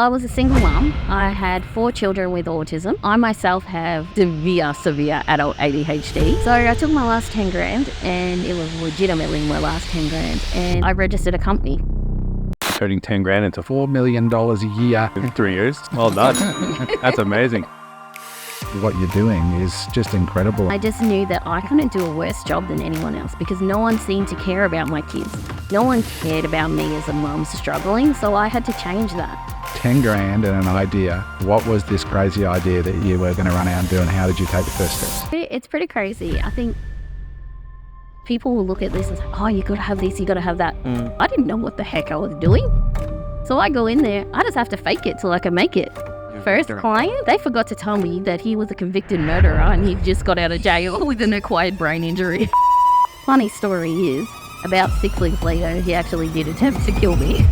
I was a single mum. I had 4 children with autism. I myself have severe adult ADHD. So I took my last 10 grand and it was legitimately my last 10 grand and I registered a company. Turning 10 grand into $4 million a year in 3 years. Well done. That's amazing. What you're doing is just incredible. I just knew that I couldn't do a worse job than anyone else because no one seemed to care about my kids. No one cared about me as a mum struggling, so I had to change that. 10 grand and an idea. What was this crazy idea that you were going to run out and do, and how did you take the first steps? It's pretty crazy. I think people will look at this as, oh, you got to have this, you got to have that. I didn't know what the heck I was doing. So I go in there, I just have to fake it till I can make it. First client, they forgot to tell me that he was a convicted murderer and he just got out of jail with an acquired brain injury. Funny story is, about 6 weeks later, he actually did attempt to kill me.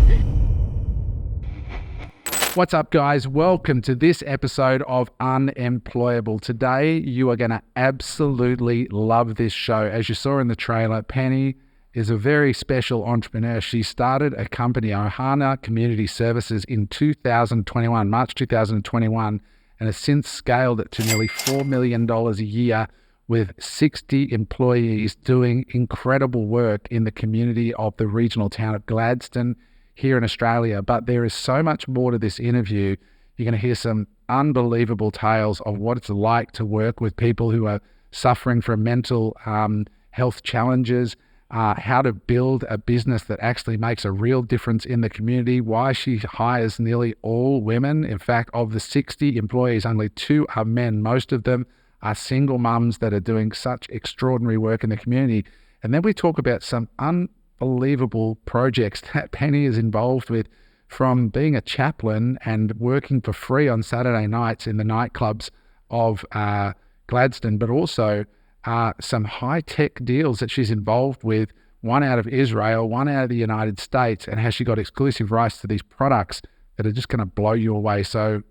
What's up, guys? Welcome to this episode of Unemployable. Today, you are going to absolutely love this show. As you saw in the trailer, Penny is a very special entrepreneur. She started a company, Ohana Community Services, in 2021, March 2021, and has since scaled it to nearly $4 million a year with 60 employees doing incredible work in the community of the regional town of Gladstone here in Australia. But there is so much more to this interview. You're going to hear some unbelievable tales of what it's like to work with people who are suffering from mental health challenges, how to build a business that actually makes a real difference in the community, why she hires nearly all women. In fact, of the 60 employees, only 2 are men. Most of them are single mums that are doing such extraordinary work in the community. And then we talk about some unbelievable projects that Penny is involved with, from being a chaplain and working for free on Saturday nights in the nightclubs of Gladstone, but also some high-tech deals that she's involved with, one out of Israel, one out of the United States, and how she got exclusive rights to these products that are just going to blow you away. So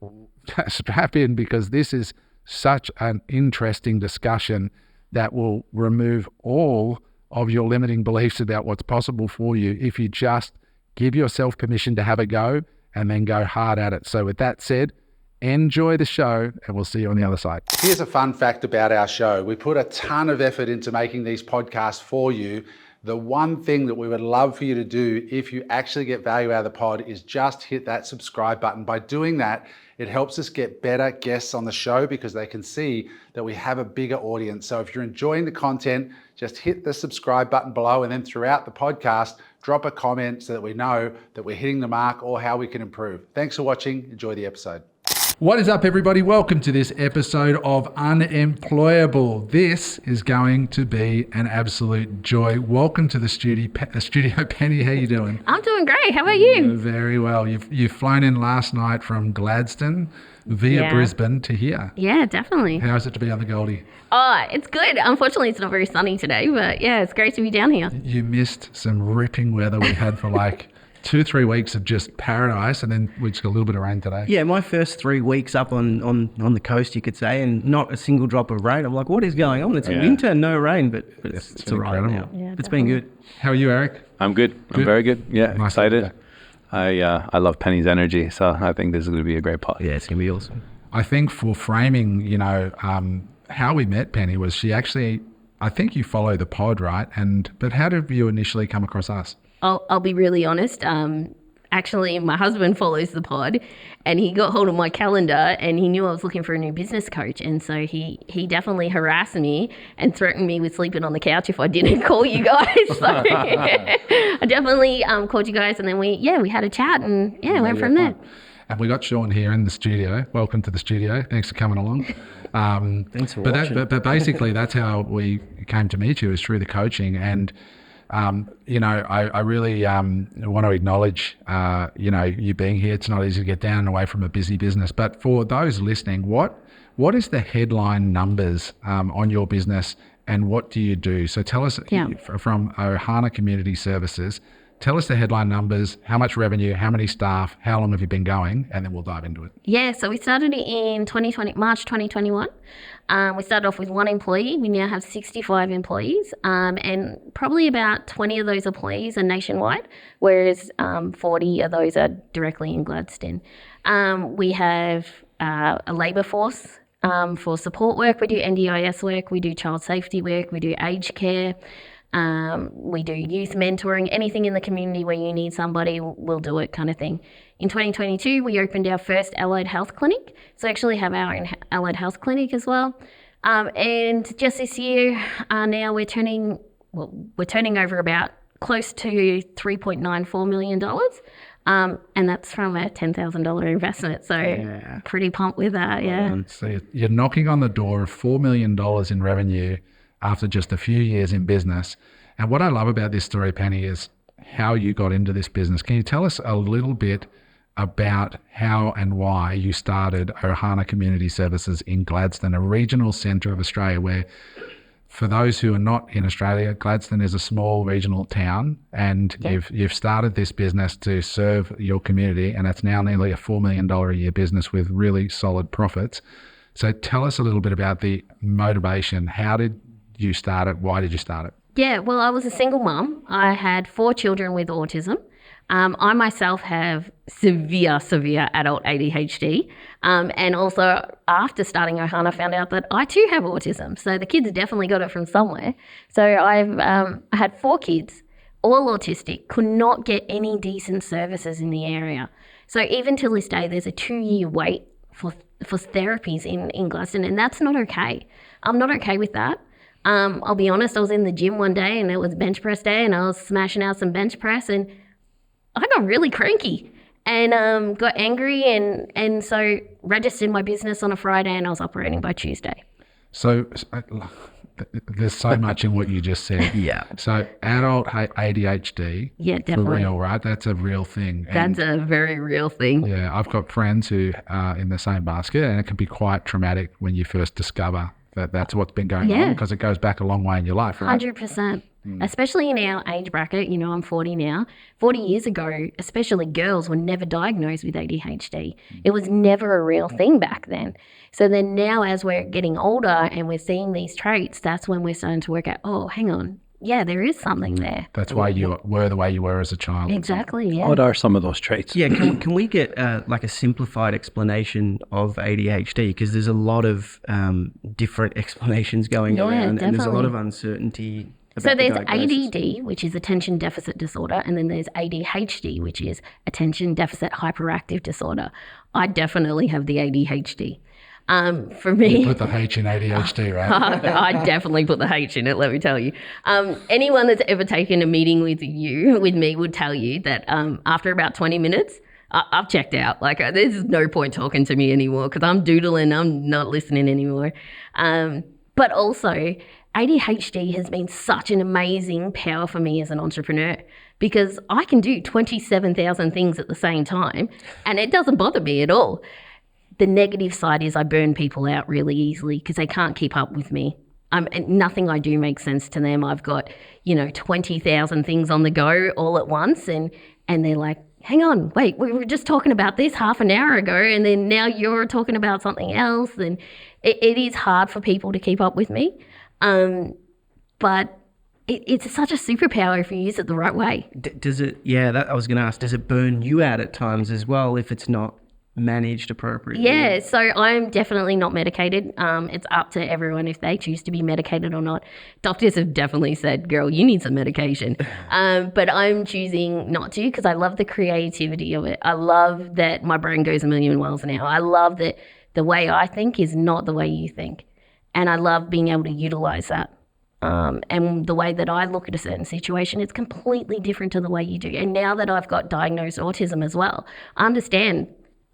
strap in, because this is such an interesting discussion that will remove all of your limiting beliefs about what's possible for you if you just give yourself permission to have a go and then go hard at it. So with that said, enjoy the show and we'll see you on the other side. Here's a fun fact about our show. We put a ton of effort into making these podcasts for you. The one thing that we would love for you to do if you actually get value out of the pod is just hit that subscribe button. By doing that, it helps us get better guests on the show because they can see that we have a bigger audience. So if you're enjoying the content, just hit the subscribe button below, and then throughout the podcast, drop a comment so that we know that we're hitting the mark or how we can improve. Thanks for watching. Enjoy the episode. What is up, everybody? Welcome to this episode of Unemployable. This is going to be an absolute joy. Welcome to the studio, Penny. How you doing? I'm doing great. How about you? Very well. You've flown in last night from Gladstone via Brisbane to here. Yeah, definitely. How is it to be on the Goldie? Oh, it's good. Unfortunately, it's not very sunny today, but yeah, it's great to be down here. You missed some ripping weather we had for like 2-3 weeks of just paradise, and then we just got a little bit of rain today. Yeah, my first 3 weeks up on the coast, you could say, and not a single drop of rain. I'm like, what is going on? It's winter, no rain, but it's all right now. Yeah, it's been good. How are you, Eric? I'm good. I'm very good. Yeah, Nice. excited. I love Penny's energy, so I think this is going to be a great pod. Yeah, it's going to be awesome. I think for framing, how we met Penny was she actually, I think you follow the pod, right? But how did you initially come across us? I'll be really honest. Actually, my husband follows the pod and he got hold of my calendar and he knew I was looking for a new business coach. And so he definitely harassed me and threatened me with sleeping on the couch if I didn't call you guys. So I definitely called you guys, and then we had a chat and went from there. And we got Sean here in the studio. Welcome to the studio. Thanks for coming along. Thanks for watching. But basically, that's how we came to meet you, is through the coaching. And I really want to acknowledge, you being here. It's not easy to get down and away from a busy business. But for those listening, what is the headline numbers on your business, and what do you do? So tell us from Ohana Community Services, tell us the headline numbers, how much revenue, how many staff, how long have you been going, and then we'll dive into it. Yeah, so we started in March 2021. We started off with 1 employee. We now have 65 employees, and probably about 20 of those employees are nationwide, whereas 40 of those are directly in Gladstone. We have a labour force for support work. We do NDIS work, we do child safety work, we do aged care, we do youth mentoring, anything in the community where you need somebody, we'll do it kind of thing. In 2022, we opened our first allied health clinic. So actually have our own allied health clinic as well. And just this year, now we're turning over about close to $3.94 million. And that's from a $10,000 investment. So pretty pumped with that, yeah. So you're knocking on the door of $4 million in revenue after just a few years in business. And what I love about this story, Penny, is how you got into this business. Can you tell us a little bit about how and why you started Ohana Community Services in Gladstone, a regional centre of Australia where, for those who are not in Australia, Gladstone is a small regional town, and you've started this business to serve your community, and it's now nearly a $4 million a year business with really solid profits. So tell us a little bit about the motivation. How did you start it? Why did you start it? Yeah, well, I was a single mum. I had 4 children with autism. I myself have severe adult ADHD. And also after starting Ohana, I found out that I too have autism. So the kids definitely got it from somewhere. So I had 4 kids, all autistic, could not get any decent services in the area. So even till this day, there's a 2-year wait for therapies in Gladstone, and that's not okay. I'm not okay with that. I'll be honest, I was in the gym one day and it was bench press day and I was smashing out some bench press and I got really cranky and got angry and so registered my business on a Friday and I was operating by Tuesday. So there's so much in what you just said. Yeah. So adult ADHD, yeah, definitely. For real, right? That's a real thing. That's a very real thing. Yeah, I've got friends who are in the same basket, and it can be quite traumatic when you first discover that that's what's been going on, because it goes back a long way in your life, right? 100%. Especially in our age bracket, you know, I'm 40 now. 40 years ago, especially girls were never diagnosed with ADHD. It was never a real thing back then. So then now as we're getting older and we're seeing these traits, that's when we're starting to work out, oh, hang on. Yeah, there is something there. That's why you were the way you were as a child. Exactly, yeah. What are some of those traits? Yeah, can we get like a simplified explanation of ADHD? Because there's a lot of different explanations going around, definitely. and there's a lot of uncertainty. So there's ADD, which is attention deficit disorder, and then there's ADHD, which is attention deficit hyperactive disorder. I definitely have the ADHD. For me, you put the H in ADHD, right? I definitely put the H in it, let me tell you. Anyone that's ever taken a meeting with me would tell you that after about 20 minutes, I've checked out. Like, there's no point talking to me anymore because I'm doodling, I'm not listening anymore. But also, ADHD has been such an amazing power for me as an entrepreneur because I can do 27,000 things at the same time and it doesn't bother me at all. The negative side is I burn people out really easily because they can't keep up with me. And nothing I do makes sense to them. I've got, 20,000 things on the go all at once and they're like, hang on, wait, we were just talking about this half an hour ago and then now you're talking about something else. And it is hard for people to keep up with me. But it's such a superpower if you use it the right way. Does it, I was going to ask, does it burn you out at times as well if it's not managed appropriately? Yeah, so I'm definitely not medicated. It's up to everyone if they choose to be medicated or not. Doctors have definitely said, girl, you need some medication. But I'm choosing not to because I love the creativity of it. I love that my brain goes a million miles an hour. I love that the way I think is not the way you think. And I love being able to utilize that. And the way that I look at a certain situation, it's completely different to the way you do. And now that I've got diagnosed autism as well, I understand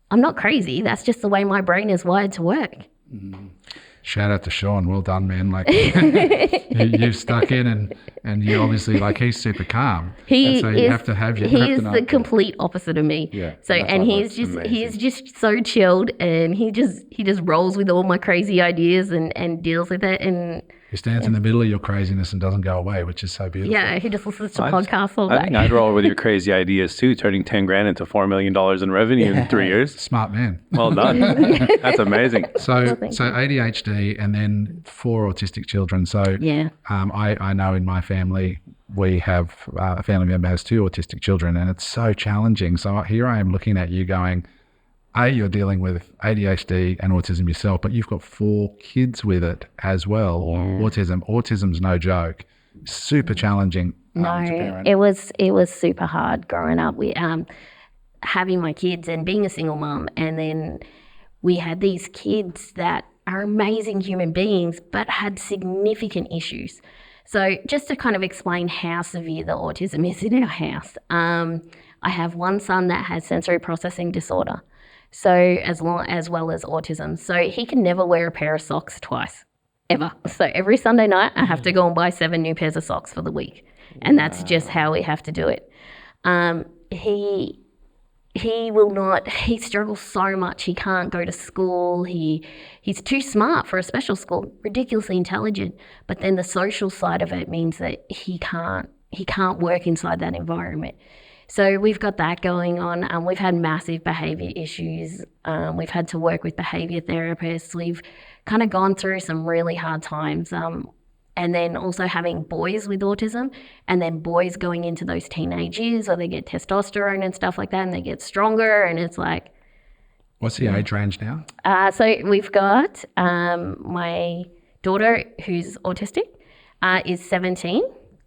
I'm not crazy. That's just the way my brain is wired to work. Shout out to Sean. Well done, man. Like you've stuck in and you obviously, like, he's super calm. You have to have your He is the complete opposite of me. Yeah. So, and he's just so chilled and he just rolls with all my crazy ideas and deals with it. And He stands in the middle of your craziness and doesn't go away, which is so beautiful. Yeah, he just listens to podcasts all day. I think I'd roll with your crazy ideas too, turning 10 grand into $4 million in revenue in 3 years. Smart man. Well done. That's amazing. So ADHD and then 4 autistic children. So I know in my family, we have a family member has 2 autistic children, and it's so challenging. So here I am looking at you going, you're dealing with ADHD and autism yourself, but you've got 4 kids with it as well. Autism. Autism's no joke. Super challenging. No, it was super hard growing up. We having my kids and being a single mom, and then we had these kids that are amazing human beings, but had significant issues. So just to kind of explain how severe the autism is in our house, I have one son that has sensory processing disorder, so as well as autism. So he can never wear a pair of socks twice, ever. So every Sunday night, I have to go and buy 7 new pairs of socks for the week, and that's just how we have to do it. He will not, he struggles so much. He can't go to school. He's too smart for a special school, ridiculously intelligent. But then the social side of it means that he can't work inside that environment. So we've got that going on. We've had massive behaviour issues. We've had to work with behaviour therapists. We've kind of gone through some really hard times. And then also having boys with autism, and then boys going into those teenage years where they get testosterone and stuff like that, and they get stronger, and it's like... What's the age range now? So we've got my daughter, who's autistic, is 17,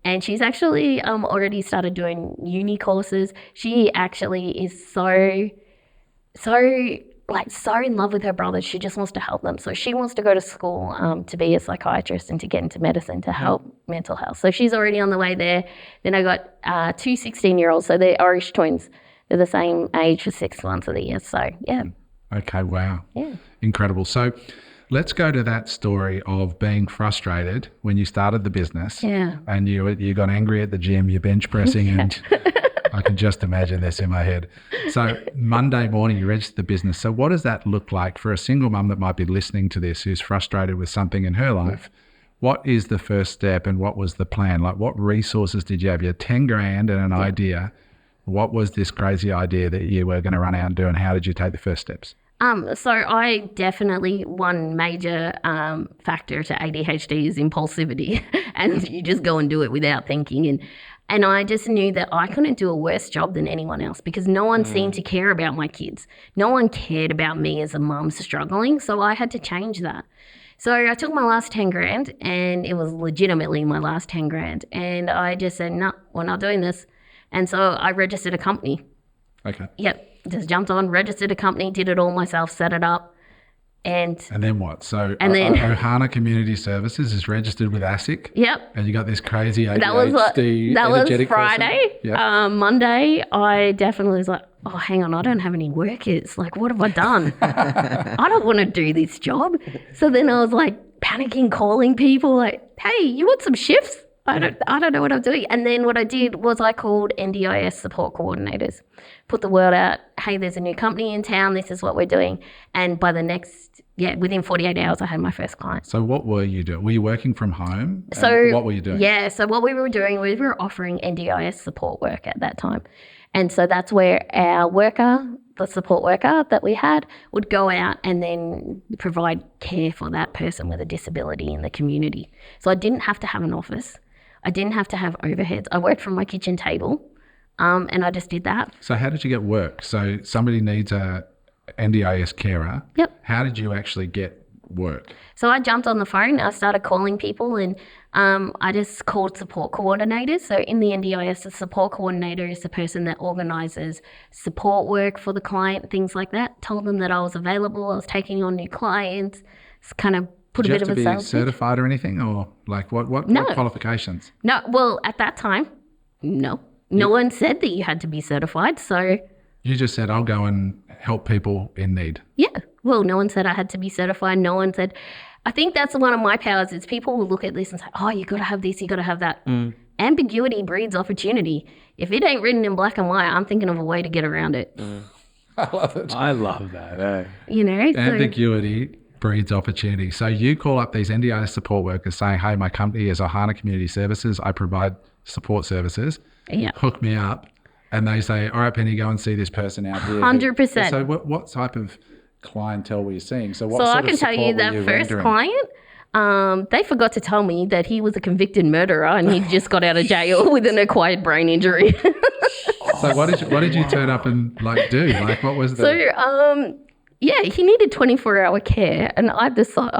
and she's actually already started doing uni courses. She actually is so in love with her brothers. She just wants to help them. So she wants to go to school to be a psychiatrist and to get into medicine to help mental health. So she's already on the way there. Then I got 2 16-year-olds. So they're Irish twins. They're the same age for 6 months of the year. So, yeah. Okay, wow. Yeah. Incredible. So let's go to that story of being frustrated when you started the business. Yeah. And you got angry at the gym, you're bench pressing and... I can just imagine this in my head. So Monday morning, you registered the business. So what does that look like for a single mum that might be listening to this, who's frustrated with something in her life? What is the first step and what was the plan? Like, what resources did you have? You had 10 grand and an idea. What was this crazy idea that you were going to run out and do, and how did you take the first steps? So I definitely, one major factor to ADHD is impulsivity, and you just go and do it without thinking. And I just knew that I couldn't do a worse job than anyone else, because no one seemed to care about my kids. No one cared about me as a mum struggling, so I had to change that. So I took my last 10 grand, and it was legitimately my last 10 grand. And I just said, no, we're not doing this. And so I registered a company. Okay. Yep. Just jumped on, registered a company, did it all myself, set it up. And then what? So then Ohana Community Services is registered with ASIC. Yep. And you got this crazy ADHD that was energetic Friday. Yep. Monday, I definitely was like, oh, hang on, I don't have any workers. Like, what have I done? I don't want to do this job. So then I was like panicking, calling people like, hey, you want some shifts? I don't know what I'm doing. And then what I did was I called NDIS support coordinators, put the word out, hey, there's a new company in town, this is what we're doing. And by within 48 hours, I had my first client. So what were you doing? Were you working from home? So what were you doing? Yeah, so what we were doing, we were offering NDIS support work at that time. And so that's where our worker, the support worker that we had, would go out and then provide care for that person with a disability in the community. So I didn't have to have an office. I didn't have to have overheads. I worked from my kitchen table, and I just did that. So how did you get work? So somebody needs a NDIS carer. Yep. How did you actually get work? So I jumped on the phone. I started calling people, and I just called support coordinators. So in the NDIS, the support coordinator is the person that organises support work for the client, things like that. Told them that I was available. I was taking on new clients. It's kind of put a bit of a sales pitch. Did you have to be certified or anything, or like what qualifications? No, well, at that time, no. No one said that you had to be certified, so... You just said, I'll go and help people in need. Yeah. Well, no one said I had to be certified. No one said... I think that's one of my powers is people will look at this and say, oh, you got to have this, you got to have that. Ambiguity breeds opportunity. If it ain't written in black and white, I'm thinking of a way to get around it. I love it. I love that. You know? Ambiguity breeds opportunity. So you call up these NDIS support workers saying, hey, my company is Ohana Community Services. I provide support services. Yeah. Hook me up. And they say, all right, Penny, go and see this person out here. 100%. So what type of clientele were you seeing? So what So sort I of can tell you support that were you first rendering? client, they forgot to tell me that he was a convicted murderer and he just got out of jail with an acquired brain injury. So what did you turn up and do? Like what was the... So, yeah, he needed 24-hour care. And I decided,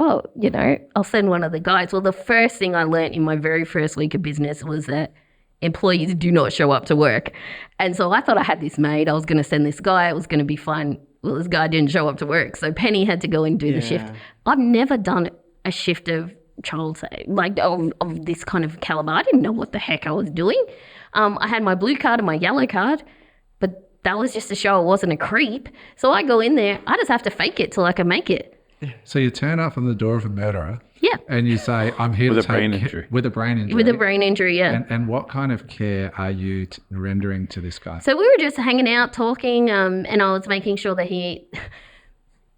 I'll send one of the guys. Well, the first thing I learned in my very first week of business was that employees do not show up to work. And so I thought I had this made. I was going to send this guy. It was going to be fine. Well, this guy didn't show up to work. So Penny had to go and do the shift. I've never done a shift of of this kind of caliber. I didn't know what the heck I was doing. I had my blue card and my yellow card, but that was just to show I wasn't a creep. So I go in there. I just have to fake it till I can make it. So you turn up on the door of a murderer. Yeah. And you say, I'm here With to a brain take injury. With a brain injury. With a brain injury, yeah. And what kind of care are you rendering to this guy? So we were just hanging out, talking, and I was making sure that he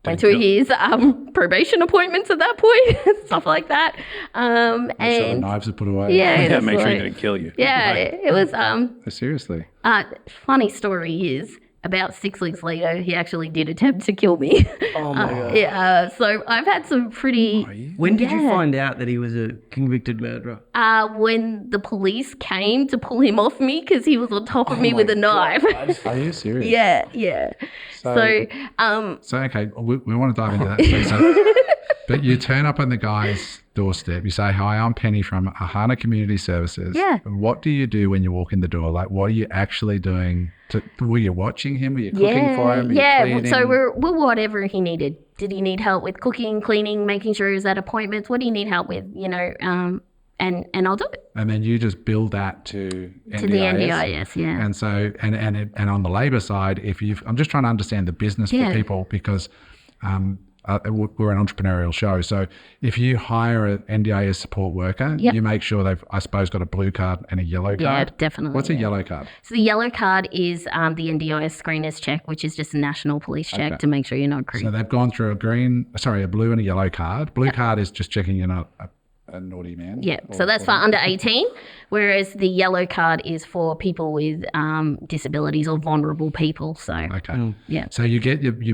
went through his probation appointments at that point, stuff like that. Make sure the And knives are put away. yeah, Yeah, it's make sure he like- didn't kill you. Yeah, it was. Seriously. Funny story is, about 6 weeks later, he actually did attempt to kill me. Oh my God. Yeah, so I've had some pretty. When did you Yeah. find out that he was a convicted murderer? When the police came to pull him off me because he was on top of me with a knife. Are you serious? Yeah. So, So okay, we want to dive into that. So, but you turn up on the guy's doorstep. You say, hi, I'm Penny from Ohana Community Services. Yeah. What do you do when you walk in the door? Like, what are you actually doing? Were you watching him? Were you cooking for him? Were you cleaning? So we're whatever he needed. Did he need help with cooking, cleaning, making sure he was at appointments? What do you need help with? And I'll do it. And then you just build that to NDIS. To the NDIS, yeah. And so, and on the labour side, I'm just trying to understand the business for Yeah. people because we're an entrepreneurial show. So if you hire an NDIS support worker, Yep. you make sure they've, I suppose, got a blue card and a yellow card. Yeah, definitely. What's a yeah. yellow card? So the yellow card is the NDIS screeners check, which is just a national police check Okay. to make sure you're not creep. So they've gone through a blue and a yellow card. Blue card is just checking you're not a naughty man. Yeah, or- so that's for under 18, whereas the yellow card is for people with disabilities or vulnerable people. So, Okay. yeah. So you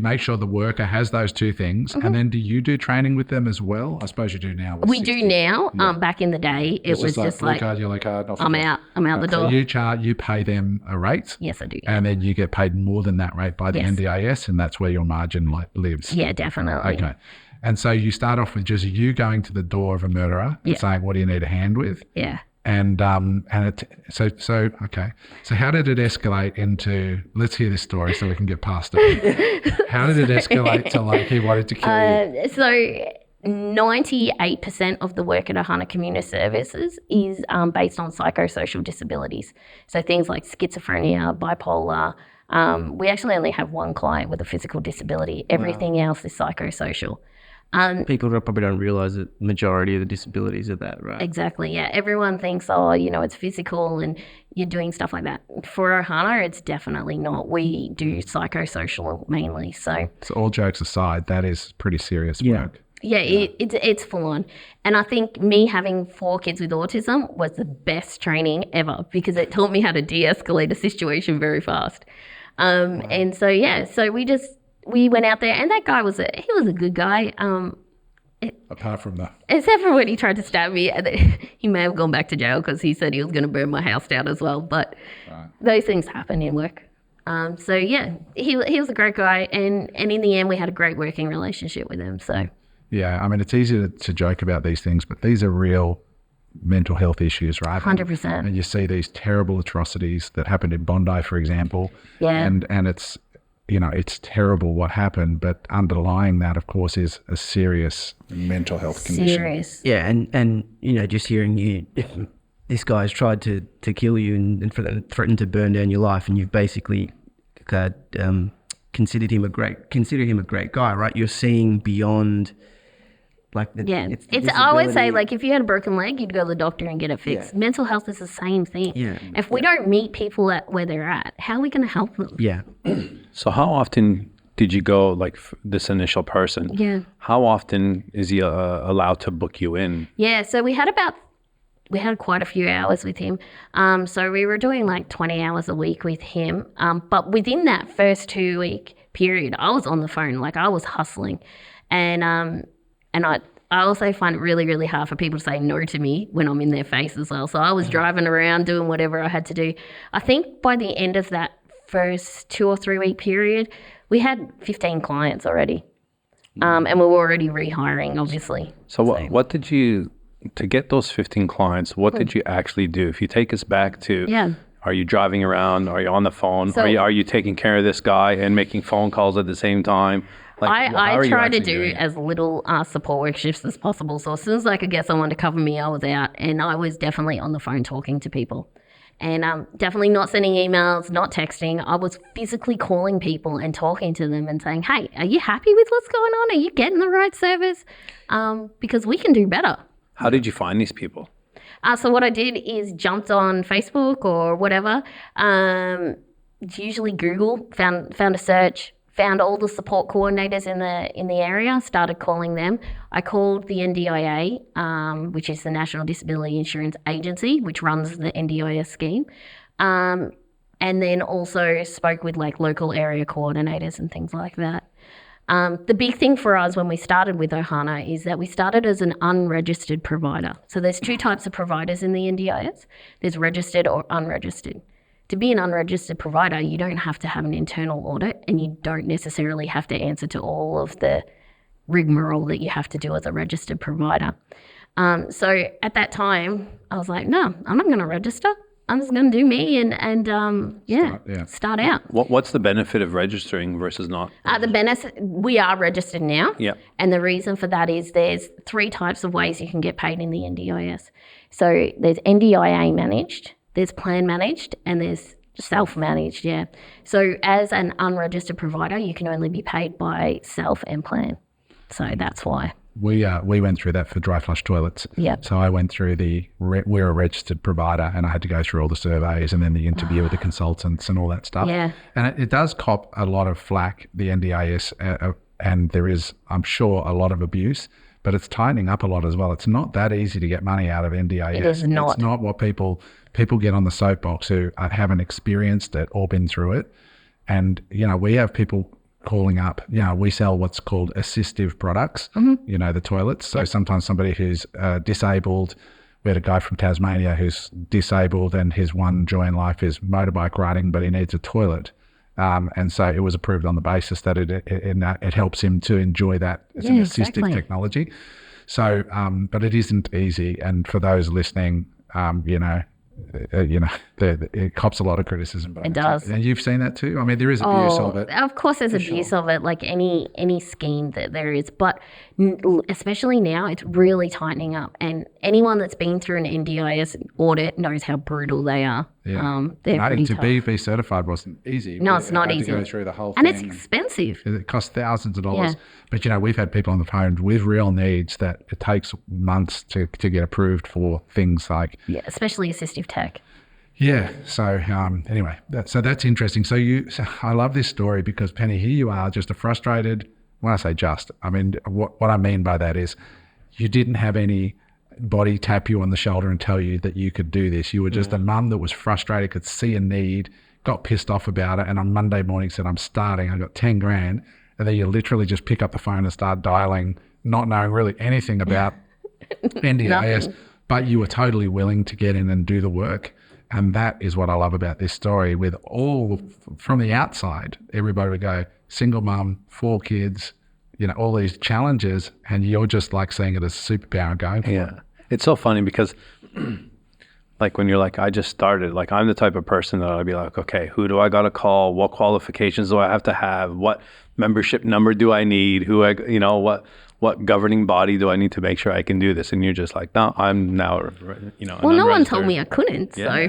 make sure the worker has those two things, and then do you do training with them as well? I suppose you do now. with We 60. do now. Back in the day, it It's was just blue like, card, yellow card. off I'm you go. out. I'm out the So door. you pay them a rate, Yes, I do. and then you get paid more than that rate by the Yes. NDIS, and that's where your margin lives. Yeah, definitely. Okay. And so you start off with just you going to the door of a murderer and Yeah. saying, "What do you need a hand with?" Yeah. And okay. So how did it escalate into? Let's hear this story so we can get past it. How did it escalate to like he wanted to kill you? So 98% of the work at Ohana Community Services is based on psychosocial disabilities. So things like schizophrenia, bipolar. We actually only have one client with a physical disability. Everything else is psychosocial. People probably don't realise that the majority of the disabilities are that, right? Exactly, yeah. Everyone thinks, it's physical and you're doing stuff like that. For Ohana, it's definitely not. We do psychosocial mainly. So All jokes aside, that is pretty serious work. yeah, it's full on. And I think me having 4 kids with autism was the best training ever because it taught me how to de-escalate a situation very fast. And so, yeah, so we went out there and that guy was a good guy. Apart from that. Except for when he tried to stab me. And he may have gone back to jail because he said he was going to burn my house down as well. But those things happen in work. So, yeah, he was a great guy. And in the end, we had a great working relationship with him. So, Yeah, I mean, it's easy to joke about these things, but these are real mental health issues, right? 100%. And you see these terrible atrocities that happened in Bondi, for example. Yeah. And it's, it's terrible what happened, but underlying that, of course, is a serious mental health condition. serious. Yeah, and just hearing you, this guy's tried to kill you and threatened to burn down your life, and you've basically consider him a great guy, right? You're seeing beyond. It's I always say, like, if you had a broken leg, you'd go to the doctor and get it fixed. Yeah. Mental health is the same thing. Yeah. If we don't meet people at where they're at, how are we going to help them? Yeah. So how often did you go, like this initial person? Yeah. How often is he allowed to book you in? Yeah, so we had quite a few hours with him. So we were doing like 20 hours a week with him. But within that first 2-week period, I was on the phone, like I was hustling. And I also find it really, really hard for people to say no to me when I'm in their face as well. So I was driving around doing whatever I had to do. I think by the end of that first 2 or 3 week period, we had 15 clients already. And we were already rehiring, obviously. So what did you, to get those 15 clients, what did you actually do? If you take us back to, are you driving around? Are you on the phone? So, are you taking care of this guy and making phone calls at the same time? Like, I try to do as little support work shifts as possible. So as soon as I could get someone to cover me, I was out, and I was definitely on the phone talking to people. And definitely not sending emails, not texting. I was physically calling people and talking to them and saying, hey, are you happy with what's going on? Are you getting the right service? Because we can do better. How did you find these people? So what I did is jumped on Facebook or whatever. Usually Google, found a search, found all the support coordinators in the area, started calling them. I called the NDIA, which is the National Disability Insurance Agency, which runs the NDIS scheme. And then also spoke with like local area coordinators and things like that. The big thing for us when we started with Ohana is that we started as an unregistered provider. So there's 2 types of providers in the NDIS. There's registered or unregistered. To be an unregistered provider, you don't have to have an internal audit, and you don't necessarily have to answer to all of the rigmarole that you have to do as a registered provider. So at that time, I was like, no, I'm not going to register. I'm just going to do me and start out. What's the benefit of registering versus not? The benefit, we are registered now. Yeah. And the reason for that is there's 3 types of ways you can get paid in the NDIS. So there's NDIA managed, there's plan managed, and there's self-managed, So as an unregistered provider, you can only be paid by self and plan. So that's why. We went through that for dry flush toilets. Yeah. So I went through we're a registered provider, and I had to go through all the surveys and then the interview with the consultants and all that stuff. Yeah. And it does cop a lot of flack, the NDIS, and there is, I'm sure, a lot of abuse, but it's tightening up a lot as well. It's not that easy to get money out of NDIS. It is not. It's not what people get on the soapbox who haven't experienced it or been through it. And, we have people calling up, we sell what's called assistive products, the toilets. So sometimes somebody who's disabled, we had a guy from Tasmania who's disabled and his one joy in life is motorbike riding, but he needs a toilet. And so it was approved on the basis that it helps him to enjoy that as an assistive technology. So, but it isn't easy. And for those listening, it cops a lot of criticism. It does. And you've seen that too? I mean, there is abuse of it. Of course there's abuse of it, like any scheme that there is. But especially now, it's really tightening up. And anyone that's been through an NDIS audit knows how brutal they are. Yeah. They're pretty tough. To be certified wasn't easy. No, it's not easy. To go through the whole and thing. it's expensive. It costs thousands of dollars. Yeah. But, we've had people on the phone with real needs that it takes months to get approved for things like... Yeah, especially assistive tech. Yeah. So anyway, that's interesting. So I love this story because, Penny, here you are, just a frustrated... When I say just, I mean, what I mean by that is you didn't have anybody tap you on the shoulder and tell you that you could do this. You were just a mum that was frustrated, could see a need, got pissed off about it, and on Monday morning said, I'm starting, I got 10 grand. And then you literally just pick up the phone and start dialing, not knowing really anything about NDIS, but you were totally willing to get in and do the work. And that is what I love about this story. With all, from the outside, everybody would go, single mum, 4 kids, all these challenges, and you're just like seeing it as a superpower and going for it. Yeah. It's so funny because like when you're like, I just started, like I'm the type of person that I'd be like, okay, who do I got to call? What qualifications do I have to have? What membership number do I need? What governing body do I need to make sure I can do this? And you're just like, no, I'm now, Well, no one told me I couldn't, so.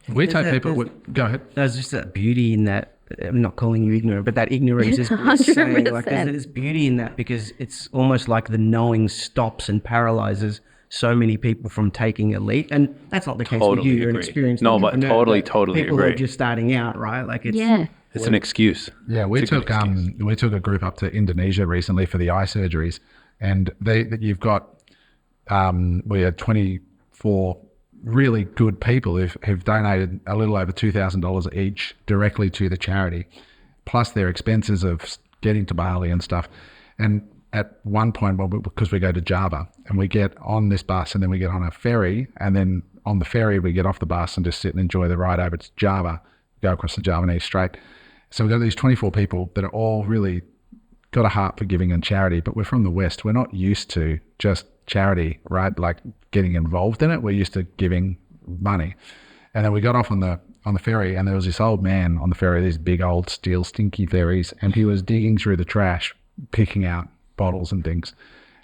We take people, go ahead. There's just that beauty in that. I'm not calling you ignorant, but that ignorance is saying, 100%. There's beauty in that because it's almost like the knowing stops and paralyzes so many people from taking a leap. And that's not the case with you. You're an experienced No, but entrepreneur, totally people agree. are just starting out, right? Like it's, It's an excuse. Yeah, we took a group up to Indonesia recently for the eye surgeries, and you've got we had 24 really good people who've donated a little over $2,000 each directly to the charity, plus their expenses of getting to Bali and stuff. And at one point, because we go to Java and we get on this bus and then we get on a ferry, and then on the ferry we get off the bus and just sit and enjoy the ride over to Java, go across the Javanese Strait. So we've got these 24 people that are all really got a heart for giving and charity, but we're from the West. We're not used to just charity, right? Like getting involved in it. We're used to giving money. And then we got off on the ferry, and there was this old man on the ferry, these big old steel stinky ferries, and he was digging through the trash, picking out bottles and things.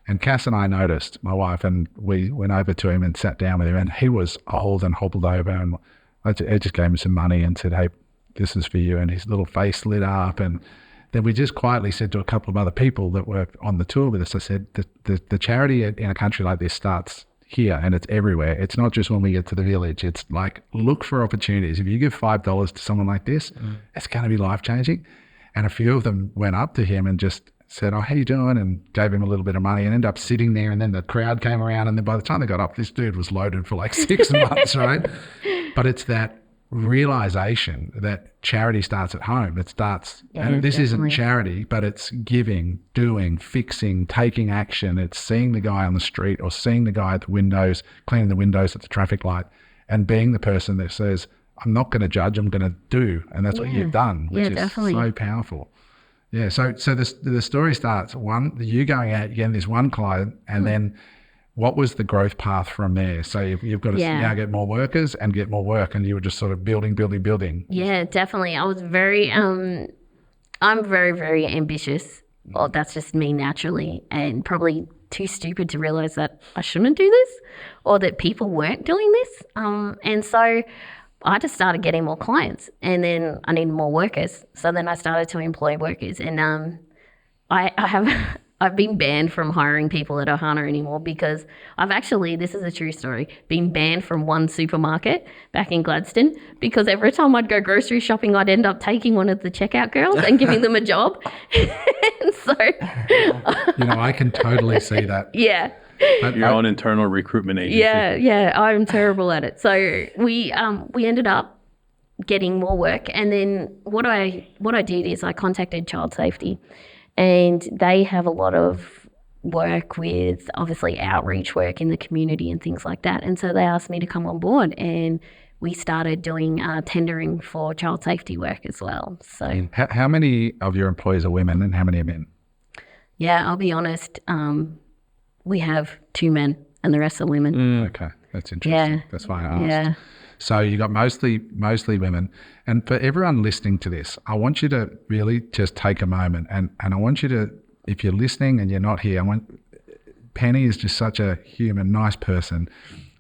And Cass and I noticed, my wife, and we went over to him and sat down with him, and he was old and hobbled over, and I just gave him some money and said, hey, this is for you. And his little face lit up. And then we just quietly said to a couple of other people that were on the tour with us, I said, the charity in a country like this starts here, and it's everywhere. It's not just when we get to the village. It's like, look for opportunities. If you give $5 to someone like this, it's going to be life-changing. And a few of them went up to him and just said, oh, how you doing? And gave him a little bit of money and ended up sitting there. And then the crowd came around, and then by the time they got up, this dude was loaded for like 6 months, right? But it's that realization that charity starts at home. It starts, and this isn't charity, but it's giving, doing, fixing, taking action. It's seeing the guy on the street or seeing the guy at the windows, cleaning the windows at the traffic light, and being the person that says, I'm not going to judge, I'm going to do. And that's what you've done, which is so powerful. Yeah. So the story starts, you going out, getting this one client, and then what was the growth path from there? So you've got to now get more workers and get more work, and you were just sort of building. Yeah, definitely. I was very, I'm very, very ambitious. Well, that's just me naturally, and probably too stupid to realize that I shouldn't do this, or that people weren't doing this. And so I just started getting more clients, and then I needed more workers. So then I started to employ workers, and I've been banned from hiring people at Ohana anymore because I've actually, this is a true story, been banned from one supermarket back in Gladstone because every time I'd go grocery shopping, I'd end up taking one of the checkout girls and giving them a job. And so... I can totally see that. Yeah. Your own internal recruitment agency. Yeah, I'm terrible at it. So we ended up getting more work, and then what I did is I contacted Child Safety. And they have a lot of work with, obviously, outreach work in the community and things like that. And so they asked me to come on board, and we started doing tendering for child safety work as well. So, how many of your employees are women, and how many are men? Yeah, I'll be honest. We have 2 men, and the rest are women. Okay, that's interesting. Yeah. That's why I asked. Yeah. So you got mostly women. And for everyone listening to this, I want you to really just take a moment, and I want you to, if you're listening and you're not here, Penny is just such a human, nice person.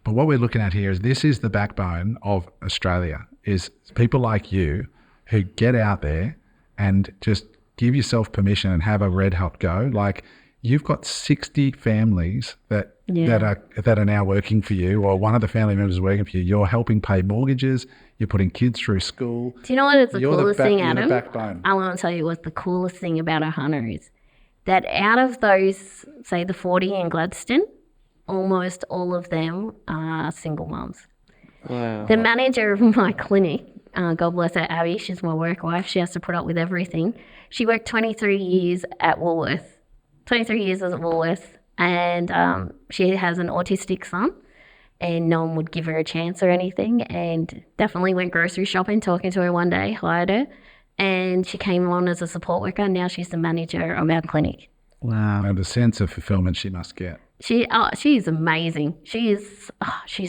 But what we're looking at here is this is the backbone of Australia, is people like you who get out there and just give yourself permission and have a red hot go. Like, you've got 60 families that are now working for you, or one of the family members is working for you. You're helping pay mortgages. You're putting kids through school. Do you know what is the coolest thing, Adam? Backbone. I want to tell you what the coolest thing about Ohana is. That out of those, say the 40 in Gladstone, almost all of them are single mums. Wow. The manager of my clinic, God bless her, Abby, she's my work wife. She has to put up with everything. She worked 23 years at Woolworth. 23 years at Woolworth, and she has an autistic son, and no one would give her a chance or anything, and definitely went grocery shopping, talking to her one day, hired her, and she came on as a support worker, and now she's the manager of our clinic. Wow. And the sense of fulfillment she must get. She is amazing. She's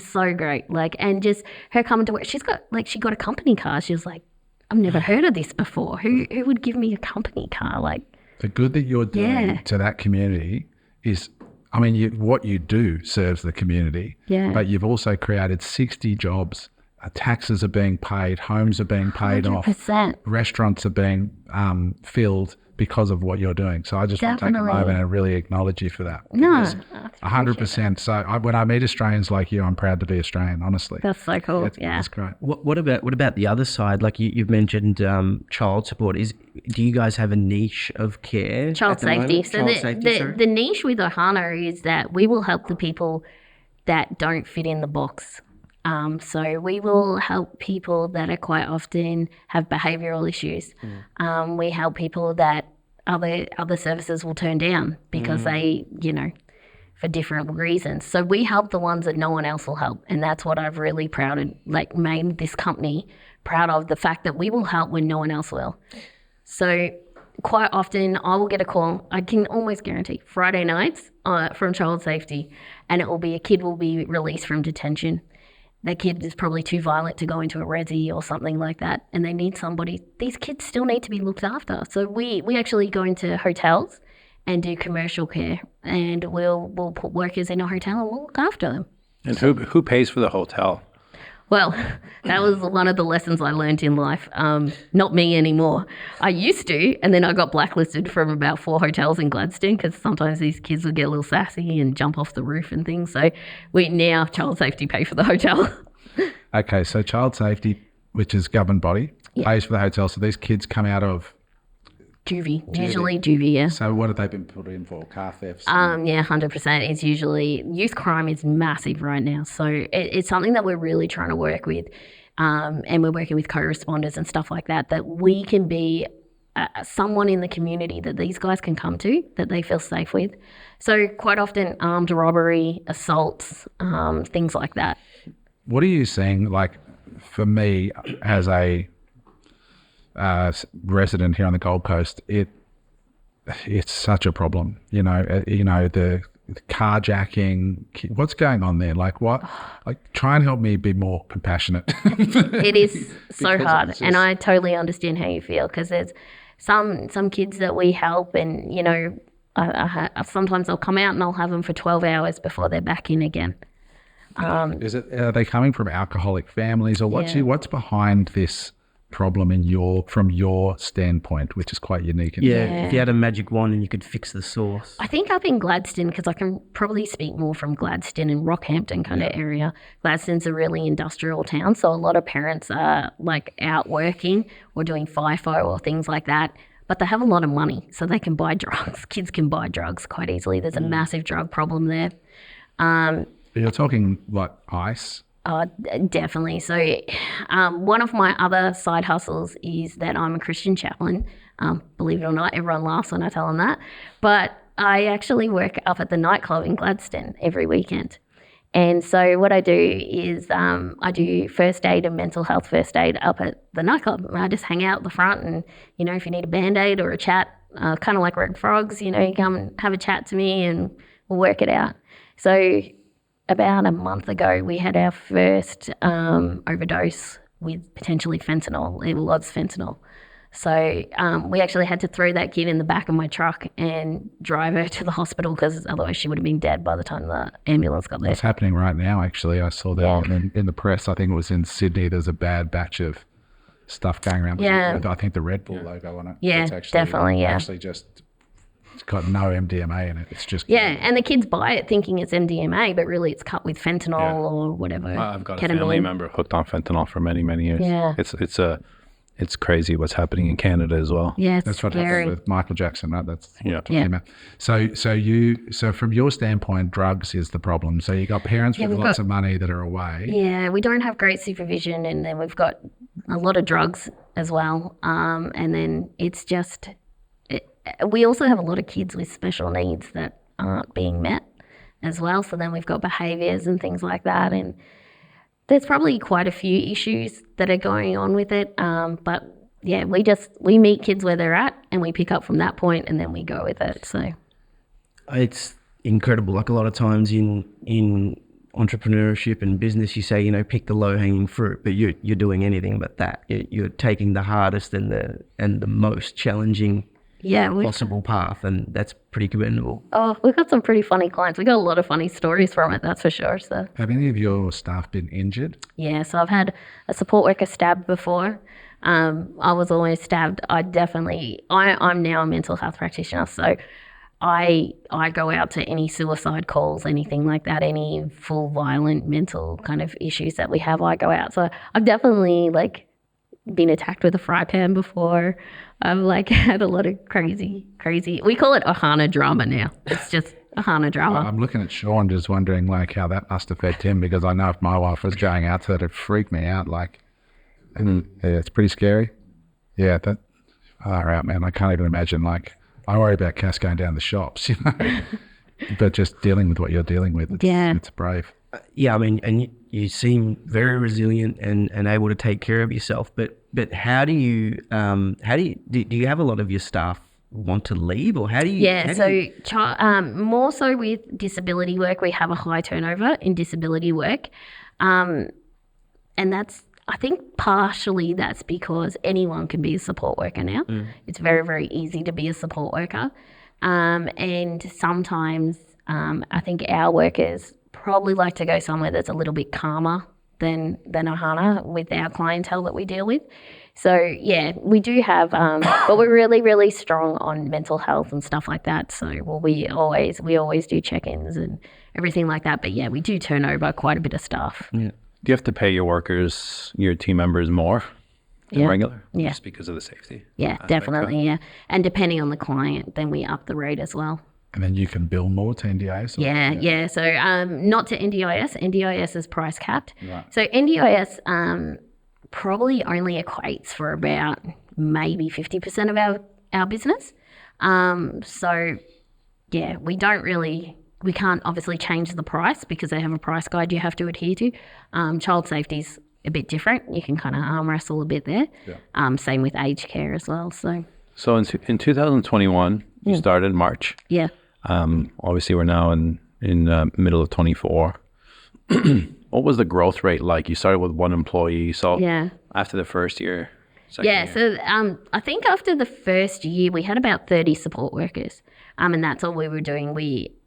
so great. Like, and just her coming to work, she got a company car. She was like, I've never heard of this before. Who would give me a company car? Like, the good that you're doing to that community is, what you do serves the community, but you've also created 60 jobs. Taxes are being paid, homes are being paid 100%. off, restaurants are being filled, because of what you're doing. So I just want to take a Definitely. moment and really acknowledge you for that. No, Because I 100%. So when I meet Australians like you, I'm proud to be Australian, honestly. That's so cool. That's great. What about the other side? Like you've mentioned child support. Do you guys have a niche of care? Child at the safety. moment? So Child safety, sorry? the niche with Ohana is that we will help the people that don't fit in the box. So we will help people that are quite often have behavioural issues. We help people that other services will turn down because they, for different reasons. So we help the ones that no one else will help. And that's what I've really made this company proud of, the fact that we will help when no one else will. So quite often I will get a call, I can almost guarantee, Friday nights from child safety, and a kid will be released from detention. That kid is probably too violent to go into a resi or something like that, and they need somebody. These kids still need to be looked after. So we actually go into hotels and do commercial care, and we'll put workers in a hotel and we'll look after them. And who pays for the hotel? Well, that was one of the lessons I learned in life. Not me anymore. I used to, and then I got blacklisted from about 4 hotels in Gladstone because sometimes these kids would get a little sassy and jump off the roof and things. So child safety pay for the hotel. Okay, so child safety, which is government body, pays for the hotel. So these kids come out of... Juvie, usually juvie, yeah. So what have they been put in for? Car thefts? 100%. It's usually, youth crime is massive right now. So it's something that we're really trying to work with. And we're working with co-responders and stuff like that we can be someone in the community that these guys can come to, that they feel safe with. So quite often armed robbery, assaults, things like that. What are you seeing, like, for me as a resident here on the Gold Coast, it's such a problem. The carjacking. What's going on there? Like what? Like, try and help me be more compassionate. It is so hard, just... and I totally understand how you feel, because there's some kids that we help, and sometimes they'll come out and I'll have them for 12 hours before they're back in again. Are they coming from alcoholic families, or what's behind this problem from your standpoint, which is quite unique? If you had a magic wand and you could fix the source. I think up in Gladstone, because I can probably speak more from Gladstone and Rockhampton kind of area. Gladstone's a really industrial town, so a lot of parents are like out working or doing FIFO or things like that, but they have a lot of money, so they can buy drugs. Kids can buy drugs quite easily. There's a massive drug problem there. You're talking like ice? Definitely. So one of my other side hustles is that I'm a Christian chaplain. Believe it or not, everyone laughs when I tell them that. But I actually work up at the nightclub in Gladstone every weekend. And so what I do is I do first aid and mental health first aid up at the nightclub. I just hang out at the front, and, if you need a Band-Aid or a chat, kind of like Red Frogs, you come and have a chat to me and we'll work it out. So about a month ago, we had our first overdose with potentially fentanyl. It was fentanyl. So we actually had to throw that kid in the back of my truck and drive her to the hospital, because otherwise she would have been dead by the time the ambulance got there. It's happening right now, actually. I saw that in the press. I think it was in Sydney. There's a bad batch of stuff going around. Yeah. I think the Red Bull logo on it. Yeah, definitely, yeah. Actually just... It's got no MDMA in it. It's just... Yeah, and the kids buy it thinking it's MDMA, but really it's cut with fentanyl or whatever. I've got ketamine. a family member hooked on fentanyl for many, many years. Yeah. It's crazy what's happening in Canada as well. Yeah, that's what scary. happened with Michael Jackson, right? That's yeah. So from your standpoint, drugs is the problem. So you got parents with lots of money that are away. Yeah, we don't have great supervision, and then we've got a lot of drugs as well. And then it's just... We also have a lot of kids with special needs that aren't being met as well. So then we've got behaviours and things like that. And there's probably quite a few issues that are going on with it. But yeah, we meet kids where they're at, and we pick up from that point, and then we go with it. So it's incredible. Like, a lot of times in entrepreneurship and business, you say, pick the low-hanging fruit, but you're doing anything but that. You're taking the hardest and the most challenging possible path, and that's pretty commendable. Oh, we've got some pretty funny clients. We got a lot of funny stories from it, that's for sure. So, have any of your staff been injured? Yeah, so I've had a support worker stabbed before. I was always stabbed. I'm now a mental health practitioner, so I go out to any suicide calls, anything like that, any full violent mental kind of issues that we have, I go out. So I've definitely like been attacked with a fry pan before. I've like had a lot of crazy, we call it Ohana drama now. It's just Ohana drama. I'm looking at Sean just wondering like how that must affect him, because I know if my wife was going out to that, it'd freak me out. Like, yeah, it's pretty scary. Yeah, that far out, man. I can't even imagine. Like, I worry about Cass going down the shops, you know, but just dealing with what you're dealing with, it's brave. Yeah, I mean, and you seem very resilient and able to take care of yourself. But how do you do you have a lot of your staff want to leave, or how do you? Yeah, more so with disability work, we have a high turnover in disability work, and I think partially that's because anyone can be a support worker now. It's very, very easy to be a support worker, and sometimes I think our workers probably like to go somewhere that's a little bit calmer than Ohana with our clientele that we deal with. So yeah, we do have, but we're really, really strong on mental health and stuff like that. So we always do check-ins and everything like that. But yeah, we do turn over quite a bit of staff. Yeah. Do you have to pay your team members more than regular? Yeah. Just because of the safety? Yeah, definitely. Yeah. And depending on the client, then we up the rate as well. And then you can bill more to NDIS? Yeah. So not to NDIS. NDIS is price capped. Right. So NDIS probably only equates for about maybe 50% of our business. So yeah, we can't obviously change the price because they have a price guide you have to adhere to. Child safety's a bit different. You can kind of arm wrestle a bit there. Yeah. Same with aged care as well. So in 2021, you started March. Yeah. Obviously, we're now in middle of 24. What was the growth rate like? You started with one employee. So after the first year, second year. So I think after the first year, we had about 30 support workers. And that's all we were doing.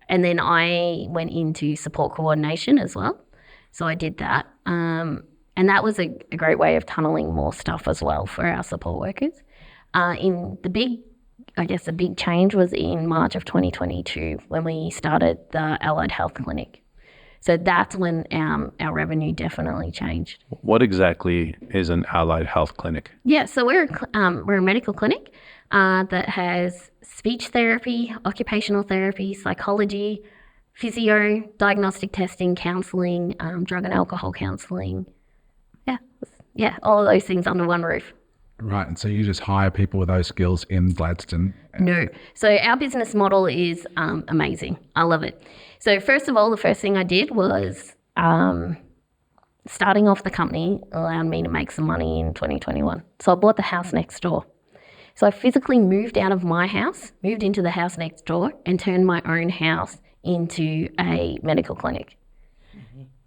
And then I went into support coordination as well. So I did that. And that was a great way of tunneling more stuff as well for our support workers. The big change was in March of 2022 when we started the Allied Health Clinic. So that's when our revenue definitely changed. What exactly is an Allied Health Clinic? Yeah, so we're a medical clinic that has speech therapy, occupational therapy, psychology, physio, diagnostic testing, counselling, drug and alcohol counselling. Yeah, all of those things under one roof. Right, and so you just hire people with those skills in Gladstone? No. So our business model is amazing. I love it. So first of all, the first thing I did was starting off the company allowed me to make some money in 2021. So I bought the house next door. So I physically moved out of my house, moved into the house next door, and turned my own house into a medical clinic.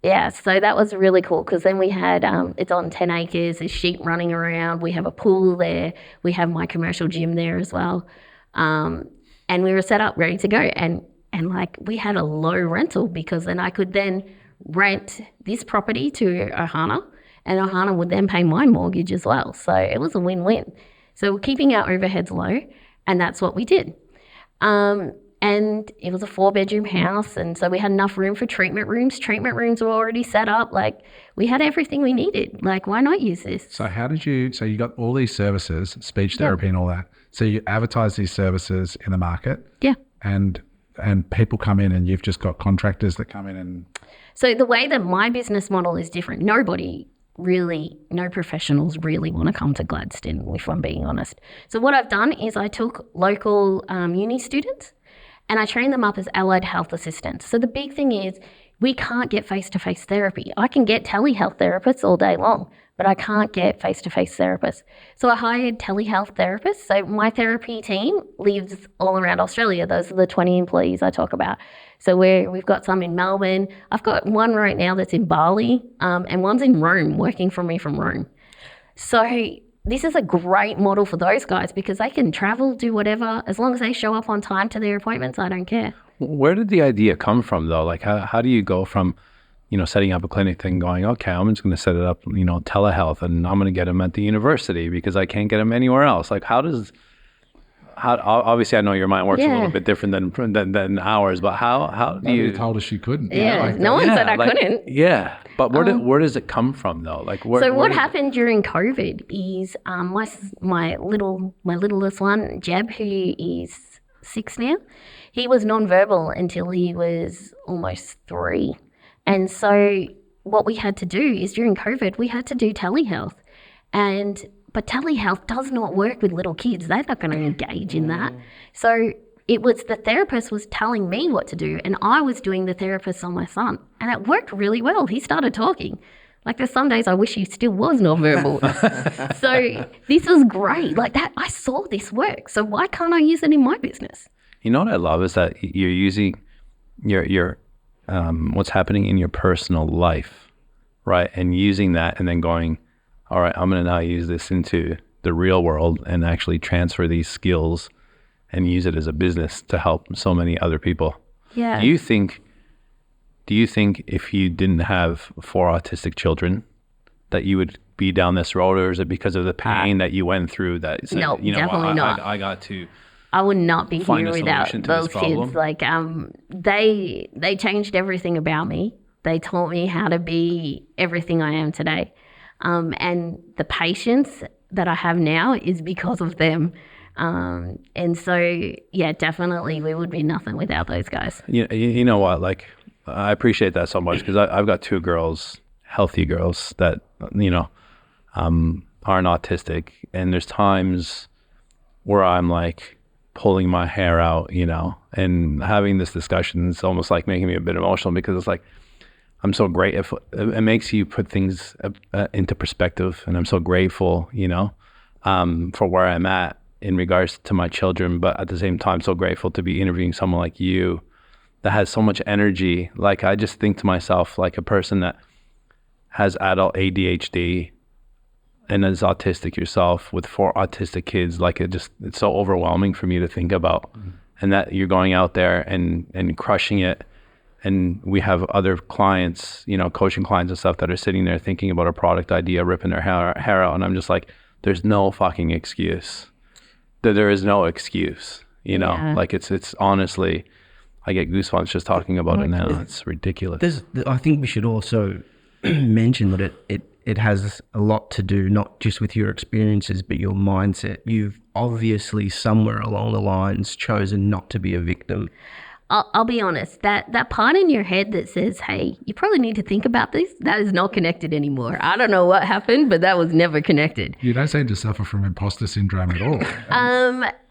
Yeah, so that was really cool because then we had, it's on 10 acres, there's sheep running around, we have a pool there, we have my commercial gym there as well. And we were set up, ready to go. And like we had a low rental because then I could then rent this property to Ohana and Ohana would then pay my mortgage as well. So it was a win-win. So we're keeping our overheads low and that's what we did. And it was a 4-bedroom house. And so we had enough room for treatment rooms. Treatment rooms were already set up. Like we had everything we needed. Like, why not use this? So so you got all these services, speech therapy and all that. So you advertise these services in the market. Yeah. And people come in and you've just got contractors that come in and... So the way that my business model is different, no professionals really want to come to Gladstone, if I'm being honest. So what I've done is I took local uni students and I train them up as allied health assistants. So the big thing is we can't get face-to-face therapy. I can get telehealth therapists all day long, but I can't get face-to-face therapists. So I hired telehealth therapists. So my therapy team lives all around Australia. Those are the 20 employees I talk about. So we've got some in Melbourne. I've got one right now that's in Bali, and one's in Rome, working for me from Rome. So this is a great model for those guys because they can travel, do whatever. As long as they show up on time to their appointments, I don't care. Where did the idea come from, though? Like, how do you go from setting up a clinic thing, going, okay, I'm just going to set it up, telehealth, and I'm going to get them at the university because I can't get them anywhere else. Like, obviously I know your mind works a little bit different than ours, but how do you told us she couldn't? No one said I couldn't. Yeah, but where does it come from though? Like, what happened during COVID is my littlest one, Jeb, who is 6 now, he was nonverbal until he was almost 3, and so what we had to do is during COVID we had to do telehealth, but telehealth does not work with little kids. They're not going to engage in that. So it was the therapist was telling me what to do, and I was doing the therapist on my son. And it worked really well. He started talking. Like, there's some days I wish he still was nonverbal. So this was great. Like that, I saw this work. So why can't I use it in my business? You know what I love is that you're using your what's happening in your personal life, right? And using that and then going, all right, I'm going to now use this into the real world and actually transfer these skills and use it as a business to help so many other people. Yeah. Do you think if you didn't have 4 autistic children that you would be down this road, or is it because of the pain that you went through that said, no, definitely not. I got to I would not be find here a without solution to those this problem? kids. Like, they changed everything about me. They taught me how to be everything I am today. And the patience that I have now is because of them. And so, yeah, definitely we would be nothing without those guys. You know what? Like, I appreciate that so much because I've got 2 girls, healthy girls that, aren't autistic. And there's times where I'm like pulling my hair out, and having this discussion is almost like making me a bit emotional because it's like, I'm so grateful. It makes you put things into perspective, and I'm so grateful, for where I'm at in regards to my children. But at the same time, so grateful to be interviewing someone like you that has so much energy. Like, I just think to myself, like a person that has adult ADHD and is autistic yourself with 4 autistic kids, like it's so overwhelming for me to think about, and that you're going out there and crushing it. And we have other clients, coaching clients and stuff that are sitting there thinking about a product idea, ripping their hair out. And I'm just like, there's no fucking excuse. There is no excuse, like it's honestly, I get goosebumps just talking about it now. It's ridiculous. I think we should also mention that it has a lot to do, not just with your experiences, but your mindset. You've obviously somewhere along the lines chosen not to be a victim. I'll be honest, that part in your head that says, hey, you probably need to think about this, that is not connected anymore. I don't know what happened, but that was never connected. You don't seem to suffer from imposter syndrome at all.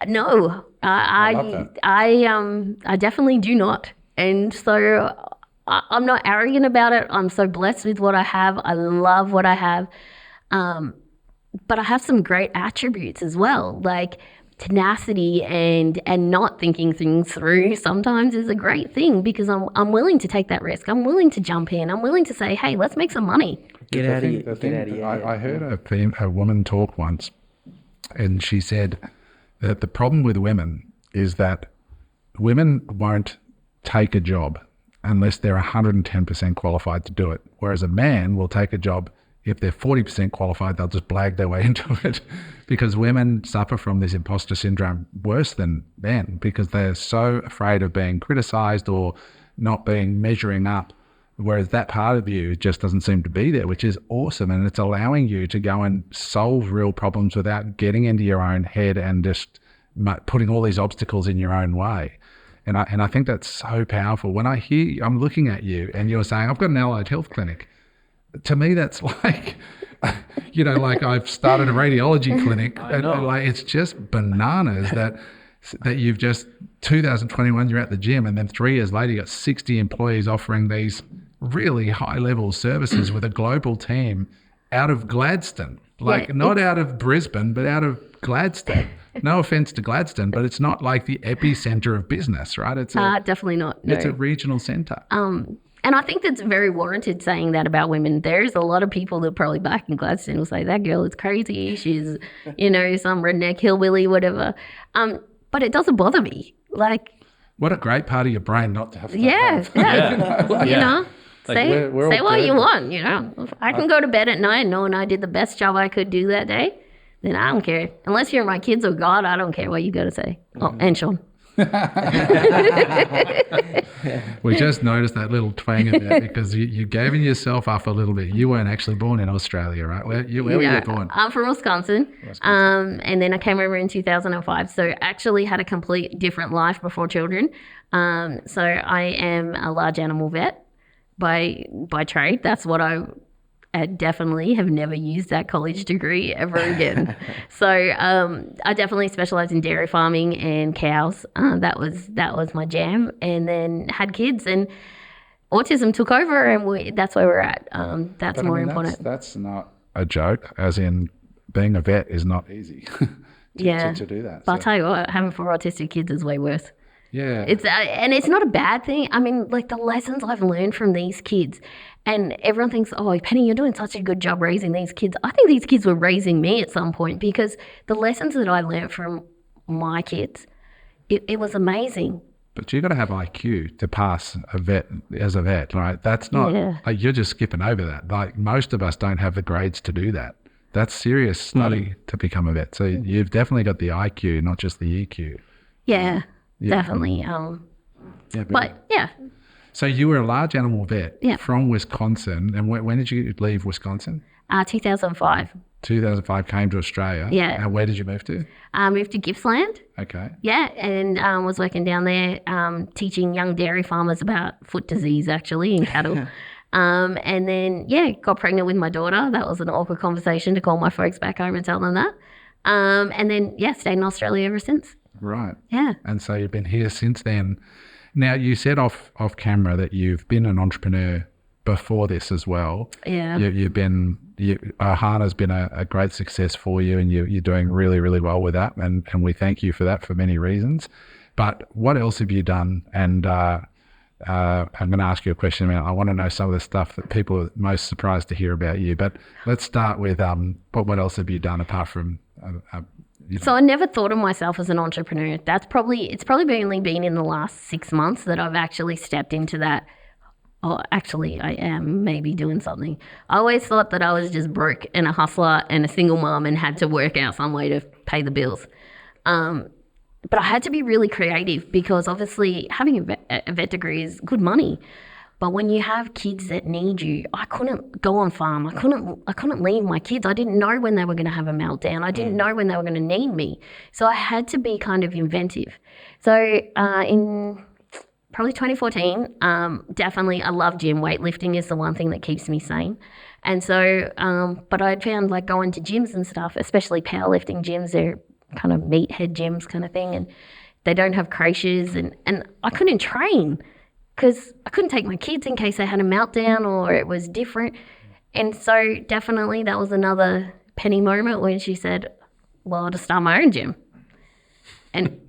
No, I definitely do not. And so I'm not arrogant about it. I'm so blessed with what I have. I love what I have. But I have some great attributes as well, like tenacity and not thinking things through sometimes is a great thing because I'm willing to take that risk. I'm willing to jump in. I'm willing to say, hey, let's make some money. Get out of here. I heard a woman talk once, and she said that the problem with women is that women won't take a job unless they're 110% qualified to do it, whereas a man will take a job if they're 40% qualified, they'll just blag their way into it, because women suffer from this imposter syndrome worse than men because they're so afraid of being criticized or not measuring up, whereas that part of you just doesn't seem to be there, which is awesome. And it's allowing you to go and solve real problems without getting into your own head and just putting all these obstacles in your own way. And I think that's so powerful. When I'm looking at you and you're saying, I've got an allied health clinic. To me, that's like, like I've started a radiology clinic. And like, it's just bananas that you've just, 2021, you're at the gym, and then 3 years later, you got 60 employees offering these really high level services with a global team out of Gladstone, not out of Brisbane, but out of Gladstone. No offense to Gladstone, but it's not like the epicenter of business, right? It's definitely not. No. It's a regional center. And I think that's very warranted saying that about women. There's a lot of people that probably back in Gladstone will say, that girl is crazy. She's, some redneck hillbilly, whatever. But it doesn't bother me. Like, what a great part of your brain not to have to Yeah. Like, say we're all what you good. want, you know. If I can go to bed at night knowing I did the best job I could do that day, then I don't care. Unless you're my kids or God, I don't care what you got to say. Oh, and Sean. We just noticed that little twang in there because you gave yourself up a little bit. You weren't actually born in Australia, right? Where were you born? I'm from Wisconsin. And then I came over in 2005. So actually had a complete different life before children. So I am a large animal vet by trade. That's what I definitely have never used that college degree ever again. So I definitely specialized in dairy farming and cows. That was my jam. And then had kids, and autism took over, and that's where we're at. That's But, more I mean, important. That's not a joke, as in being a vet is not easy to do that. But I'll tell you what, having 4 autistic kids is way worse. Yeah. And it's not a bad thing. I mean, like the lessons I've learned from these kids, and everyone thinks, oh, Penny, you're doing such a good job raising these kids. I think these kids were raising me at some point, because the lessons that I learned from my kids, it was amazing. But you got to have IQ to pass as a vet, right? That's not, like, you're just skipping over that. Like, most of us don't have the grades to do that. That's serious study to become a vet. So you've definitely got the IQ, not just the EQ. Yeah. Definitely. But yeah. So you were a large animal vet Yeah. from Wisconsin. And when did you leave Wisconsin? 2005. 2005, came to Australia. Yeah. And where did you move to? I moved to Gippsland. Okay. Yeah, and was working down there teaching young dairy farmers about foot disease, actually, in cattle. And then, got pregnant with my daughter. That was an awkward conversation to call my folks back home and tell them that. And then, stayed in Australia ever since. Right. Yeah. And so you've been here since then. Now, you said off camera that you've been an entrepreneur before this as well. Yeah. Ahana's been a great success for you, and you're doing really, really well with that. And we thank you for that for many reasons. But what else have you done? And I'm going to ask you a question. I want to know some of the stuff that people are most surprised to hear about you. But let's start with what else have you done apart from... So I never thought of myself as an entrepreneur. It's probably only been in the last 6 months that I've actually stepped into that. Oh, actually, I am maybe doing something. I always thought that I was just broke and a hustler and a single mom and had to work out some way to pay the bills. But I had to be really creative, because obviously having a vet degree is good money. But when you have kids that need you, I couldn't go on farm. I couldn't leave my kids. I didn't know when they were going to have a meltdown. I didn't know when they were going to need me. So I had to be kind of inventive. So in probably 2014, definitely I love gym. Weightlifting is the one thing that keeps me sane. And so, but I found like going to gyms and stuff, especially powerlifting gyms, they're kind of meathead gyms kind of thing. And they don't have creches, and I couldn't train, because I couldn't take my kids in case they had a meltdown or it was different. And so definitely that was another Penny moment when she said, well, I'll just start my own gym. And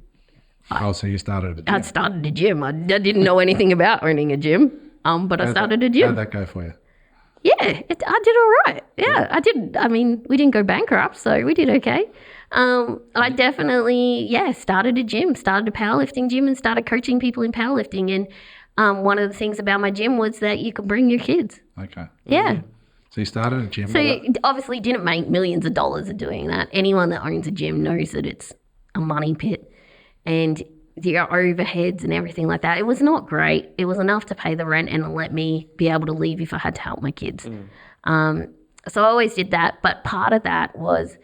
so you started a gym. I started a gym. I didn't know anything about owning a gym, but I started a gym. How'd that go for you? Yeah, I did all right. Yeah, I did. I mean, we didn't go bankrupt, so we did okay. I definitely, started a gym, started a powerlifting gym, and started coaching people in powerlifting. And one of the things about my gym was that you could bring your kids. Okay. Yeah. So you started a gym. So you obviously didn't make millions of dollars of doing that. Anyone that owns a gym knows that it's a money pit, and your overheads and everything like that. It was not great. It was enough to pay the rent and let me be able to leave if I had to help my kids. So I always did that. But part of that was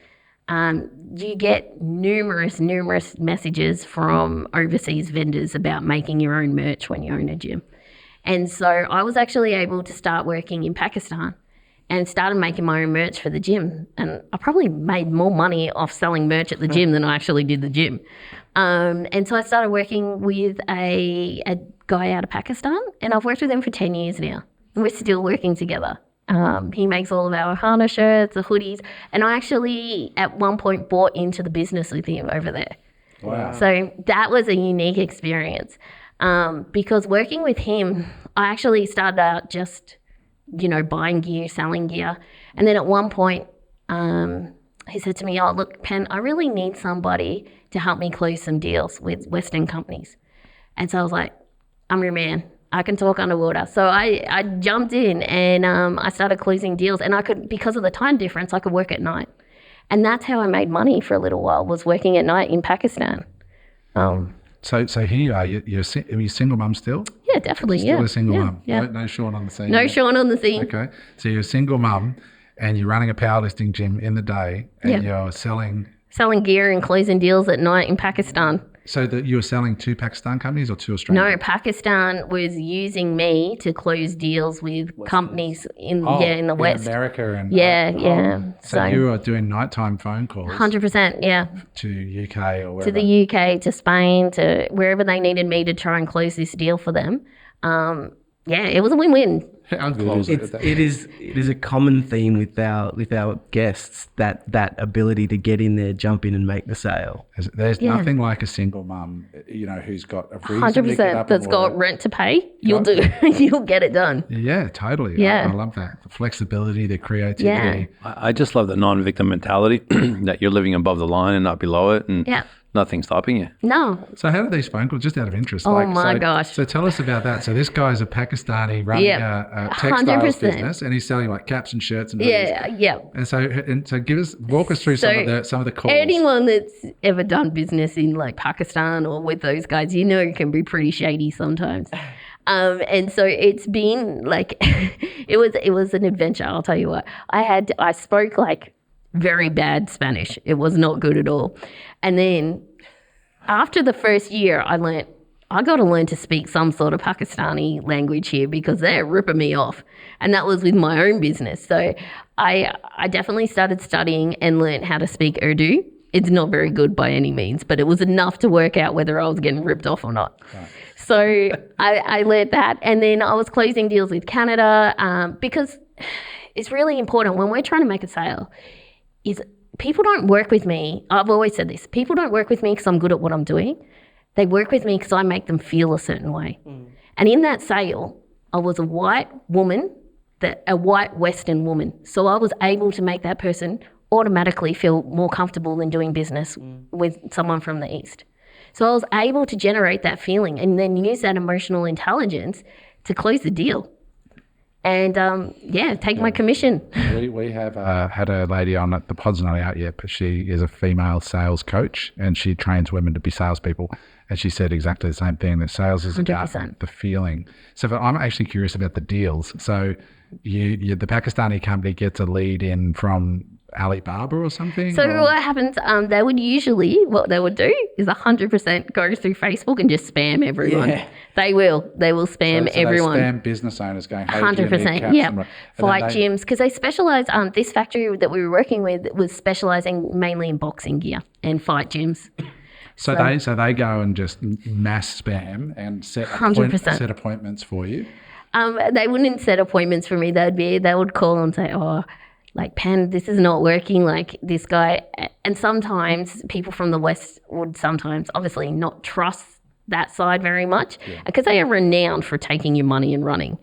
you get numerous messages from overseas vendors about making your own merch when you own a gym. And so I was actually able to start working in Pakistan and started making my own merch for the gym. And I probably made more money off selling merch at the gym than I actually did the gym. And so I started working with a guy out of Pakistan, and I've worked with him for 10 years now. And we're still working together. He makes all of our Ahana shirts, the hoodies, and I actually at one point bought into the business with him over there. Wow. So that was a unique experience, because working with him, I actually started out just, buying gear, selling gear. And then at one point, he said to me, oh, look, Pen, I really need somebody to help me close some deals with Western companies. And so I was like, I'm your man. I can talk underwater. So I jumped in and I started closing deals, and I could, because of the time difference, I could work at night. And that's how I made money for a little while, was working at night in Pakistan. So here you are. Are you single mum still? Yeah, definitely. Still a single mum. Yeah. No Sean on the scene. No Sean on the scene. Okay. So you're a single mum and you're running a powerlifting gym in the day and you're selling gear and closing deals at night in Pakistan. So that you were selling to Pakistan companies or to Australia? No, Pakistan was using me to close deals with companies in the West. America and So you were doing nighttime phone calls 100%, yeah. To UK or wherever. To the UK, to Spain, to wherever they needed me to try and close this deal for them. It was a win-win. It is a common theme with our guests, that ability to get in there, jump in and make the sale. There's nothing like a single mum, who's got a reason 100% to get up that's got rent to pay. You'll get it done. Yeah, totally. Yeah. I love that. The flexibility, the creativity. Yeah. I just love the non-victim mentality that you're living above the line and not below it, and nothing's stopping you. No. So how do these phone calls, just out of interest? Oh my gosh. So tell us about that. So this guy's a Pakistani running a textiles business, and he's selling like caps and shirts and hoodies. Yeah. And so walk us through some of the calls. Anyone that's ever done business in like Pakistan or with those guys, it can be pretty shady sometimes. And so it's been like, it was an adventure. I'll tell you what. I spoke like very bad Spanish. It was not good at all. And then after the first year, I got to learn to speak some sort of Pakistani language here because they're ripping me off. And that was with my own business. So I definitely started studying and learned how to speak Urdu. It's not very good by any means, but it was enough to work out whether I was getting ripped off or not. Right. So I learned that. And then I was closing deals with Canada because it's really important when we're trying to make a sale is people don't work with me. I've always said this. People don't work with me because I'm good at what I'm doing. They work with me because I make them feel a certain way. And in that sale, I was a white woman, a white Western woman. So I was able to make that person automatically feel more comfortable than doing business with someone from the East. So I was able to generate that feeling and then use that emotional intelligence to close the deal. And take my commission. We have had a lady on the pod's not out yet, but she is a female sales coach and she trains women to be salespeople. And she said exactly the same thing, that sales is 100%. about the feeling. So I'm actually curious about the deals. So the Pakistani company gets a lead in from Alibaba or something? So what happens, what they would do is 100% go through Facebook and just spam everyone. Yeah. They will spam everyone. They spam business owners going, hey, 100%, yeah. Fight gyms, because they specialise, this factory that we were working with was specialising mainly in boxing gear and fight gyms. So they go and just mass spam and set appointments for you? They wouldn't set appointments for me. They would call and say, like, Pen, this is not working, like this guy. And sometimes people from the West would obviously not trust that side very much because they are renowned for taking your money and running.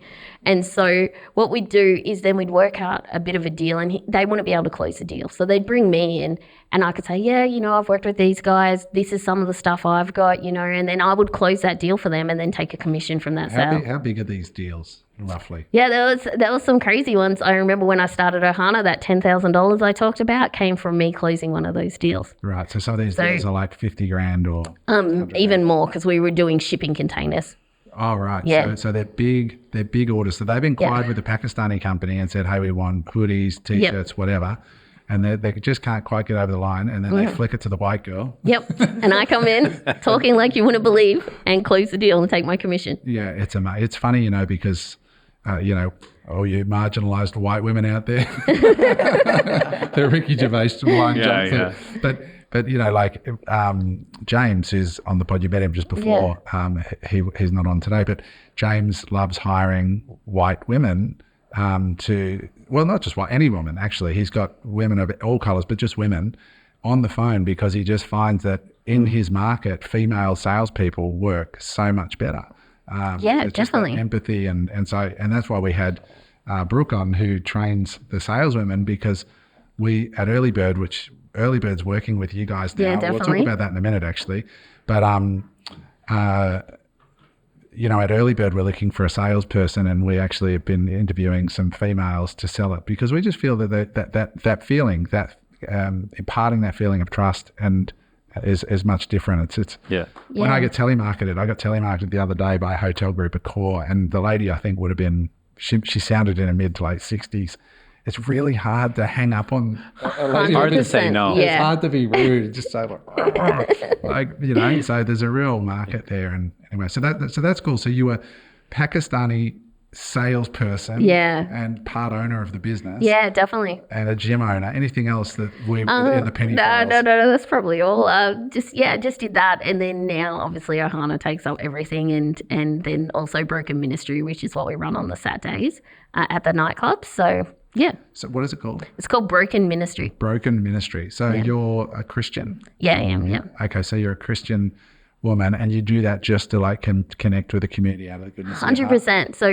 And so what we'd do is then we'd work out a bit of a deal and they want to be able to close the deal. So they'd bring me in and I could say, I've worked with these guys. This is some of the stuff I've got, and then I would close that deal for them and then take a commission from that sale. How big are these deals, roughly? Yeah, there was some crazy ones. I remember when I started Ohana, that $10,000 I talked about came from me closing one of those deals. Right. So some of these deals are like 50 grand or even more because we were doing shipping containers. Oh, right. Yeah. So they're big orders. So they've inquired with the Pakistani company and said, hey, we want hoodies, T-shirts, whatever. And they just can't quite get over the line. And then they flick it to the white girl. Yep. And I come in talking like you wouldn't believe and close the deal and take my commission. Yeah, it's funny, because, you marginalised white women out there. The Ricky Gervais line jump through. But James, who's on the pod, you met him just before. He's not on today, but James loves hiring white women not just white, any woman actually. He's got women of all colours, but just women on the phone because he just finds that in his market, female salespeople work so much better. Definitely. Empathy and that's why we had Brooke on, who trains the saleswomen, because we at Early Bird's working with you guys now. Yeah, definitely. We'll talk about that in a minute, actually. But at Early Bird, we're looking for a salesperson, and we actually have been interviewing some females to sell it, because we just feel that feeling, imparting that feeling of trust and is much different. It's when I got telemarketed the other day by a hotel group, a core, and the lady I think would have been, she sounded in her mid to late 60s. It's really hard to hang up on a lady. Hard to say no. It's hard to be rude. Just say so there's a real market there. And anyway, so that's cool. So you were Pakistani salesperson, and part owner of the business, definitely, and a gym owner. Anything else that we in the penny files? No, that's probably all. Just did that, and then now obviously Ohana takes up everything, and then also Broken Ministry, which is what we run on the Saturdays at the nightclubs. So So what is it called? It's called Broken Ministry. Broken Ministry. So you're a Christian? Yeah, I am. Yeah. Okay, so you're a Christian woman, and you do that just to connect with the community out of the goodness of your heart. 100%. So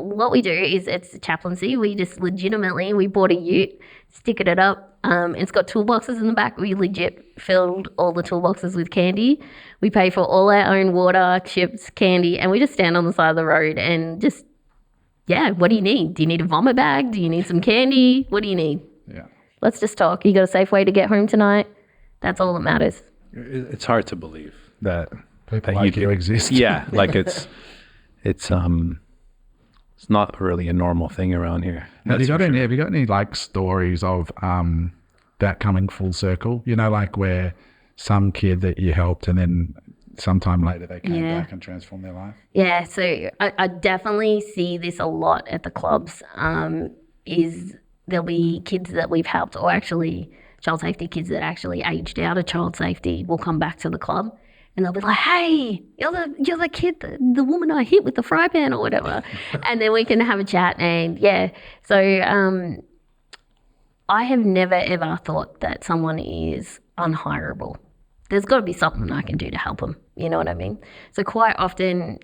what we do is it's chaplaincy. We just we bought a ute, sticking it up. It's got toolboxes in the back. We legit filled all the toolboxes with candy. We pay for all our own water, chips, candy, and we just stand on the side of the road and just, what do you need? Do you need a vomit bag? Do you need some candy? What do you need? Yeah. Let's just talk. You got a safe way to get home tonight? That's all that matters. It's hard to believe that people like you exist. Yeah, like it's not really a normal thing around here. Have you got any like stories of that coming full circle? Like where some kid that you helped and then sometime later they came back and transformed their life? Yeah, so I definitely see this a lot at the clubs. Is there'll be kids that we've helped, or actually child safety kids that actually aged out of child safety will come back to the club. And they'll be like, hey, you're the kid, the woman I hit with the fry pan or whatever. And then we can have a chat. And so I have never, ever thought that someone is unhireable. There's got to be something I can do to help them. You know what I mean? So quite often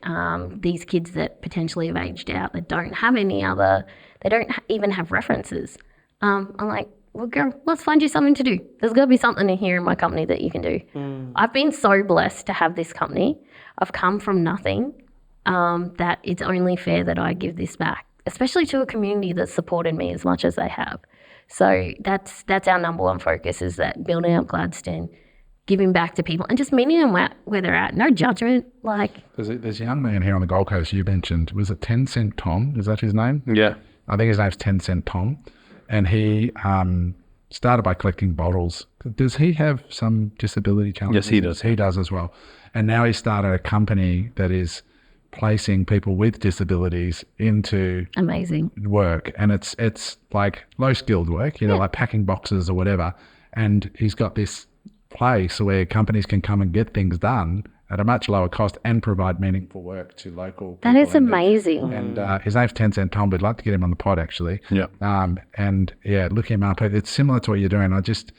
these kids that potentially have aged out, that don't have they don't even have references. I'm like, well, girl, let's find you something to do. There's got to be something in here in my company that you can do. I've been so blessed to have this company. I've come from nothing, that it's only fair that I give this back, especially to a community that's supported me as much as they have. So that's our number one focus, is that building up Gladstone, giving back to people and just meeting them where they're at. No judgment. There's a young man here on the Gold Coast you mentioned. Was it 10 Cent Tom? Is that his name? Yeah. I think his name's 10 Cent Tom. And he started by collecting bottles. Does he have some disability challenges? Yes, he does. He does as well. And now he started a company that is placing people with disabilities into amazing work. And it's like low-skilled work, like packing boxes or whatever. And he's got this place where companies can come and get things done at a much lower cost and provide meaningful work to local people. That is amazing. And his name's 10 Cent Tom. We'd like to get him on the pod, actually. Yeah. Look him up. It's similar to what you're doing. I just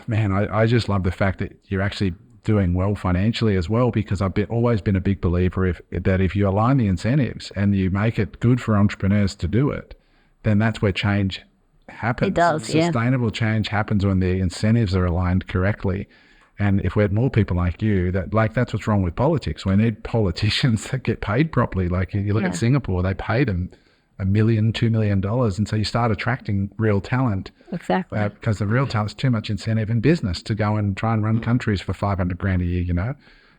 love the fact that you're actually doing well financially as well, because I've always been a big believer that if you align the incentives and you make it good for entrepreneurs to do it, then that's where change happens. It does, Sustainable change happens when the incentives are aligned correctly. And if we had more people like you, that's what's wrong with politics. We need politicians that get paid properly. Like you look at Singapore, they pay them $1 million, $2 million. And so you start attracting real talent. Exactly. Because the real talent's too much incentive in business to go and try and run countries for $500,000 a year,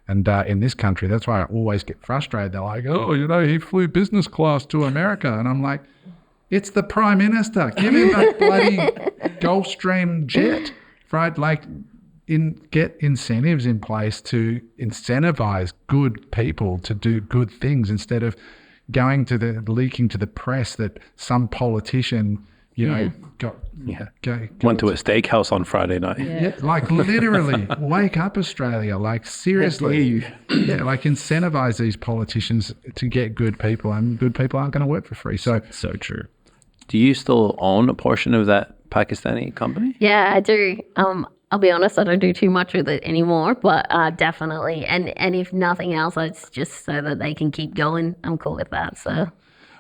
And in this country, that's why I always get frustrated. They're like, he flew business class to America. And I'm like, it's the Prime Minister. Give him that bloody Gulfstream jet, right? Get incentives in place to incentivize good people to do good things, instead of leaking to the press that some politician, went to a steakhouse on Friday night. Literally, wake up, Australia. Seriously. Incentivize these politicians to get good people, and good people aren't going to work for free. So true. Do you still own a portion of that Pakistani company? Yeah, I do. I'll be honest, I don't do too much with it anymore, but definitely. And if nothing else, it's just so that they can keep going. I'm cool with that. So,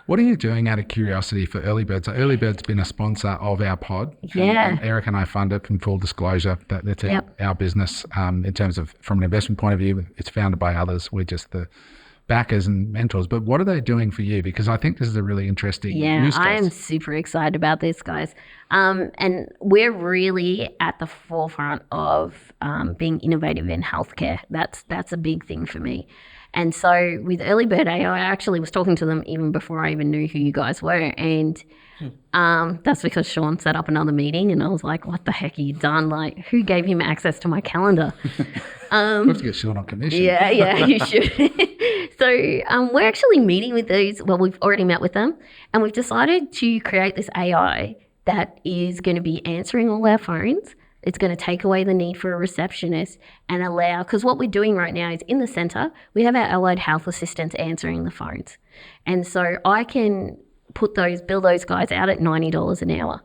what are you doing out of curiosity for Early Bird? So Early Bird's been a sponsor of our pod. Yeah. And Eric and I fund it, in full disclosure. That's our business. In terms of, from an investment point of view, it's founded by others. We're just the backers and mentors, but what are they doing for you? Because I think this is a really interesting use case. I am super excited about this, guys. And we're really at the forefront of being innovative in healthcare. That's a big thing for me. And so with Early Bird AI, I actually was talking to them even before I even knew who you guys were. And that's because Sean set up another meeting and I was like, what the heck are you done? Like, who gave him access to my calendar? We have to get Sean on commission. Yeah, you should. So we're actually meeting with these. Well, we've already met with them and we've decided to create this AI that is going to be answering all our phones. It's going to take away the need for a receptionist and allow, because what we're doing right now is in the centre, we have our allied health assistants answering the phones. And so I can bill those guys out at $90 an hour.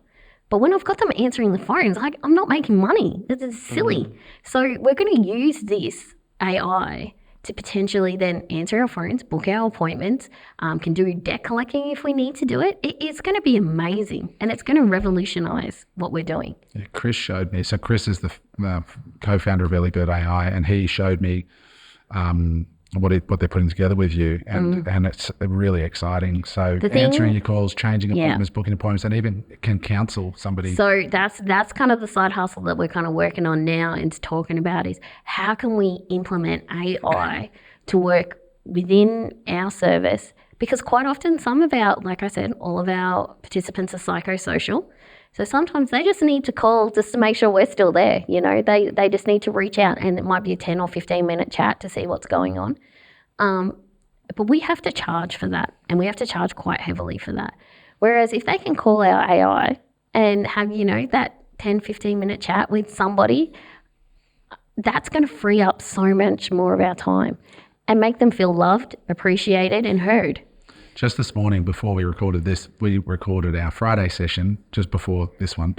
But when I've got them answering the phones, I'm not making money. This is silly. So we're going to use this AI to potentially then answer our phones, book our appointments, can do debt collecting if we need to do it. It's going to be amazing and it's going to revolutionise what we're doing. Yeah, Chris showed me. So Chris is the co-founder of Early Bird AI, and he showed me what they're putting together with you, and it's really exciting. So answering your calls, changing appointments, booking appointments, and even can counsel somebody. So that's kind of the side hustle that we're kind of working on now and talking about is how can we implement AI to work within our service? Because quite often some of our, like I said, all of our participants are psychosocial. So sometimes they just need to call just to make sure we're still there. You know, they just need to reach out and it might be a 10 or 15 minute chat to see what's going on. But we have to charge for that and we have to charge quite heavily for that. Whereas if they can call our AI and have, that 10, 15 minute chat with somebody, that's going to free up so much more of our time and make them feel loved, appreciated and heard. Just this morning, before we recorded this, we recorded our Friday session just before this one,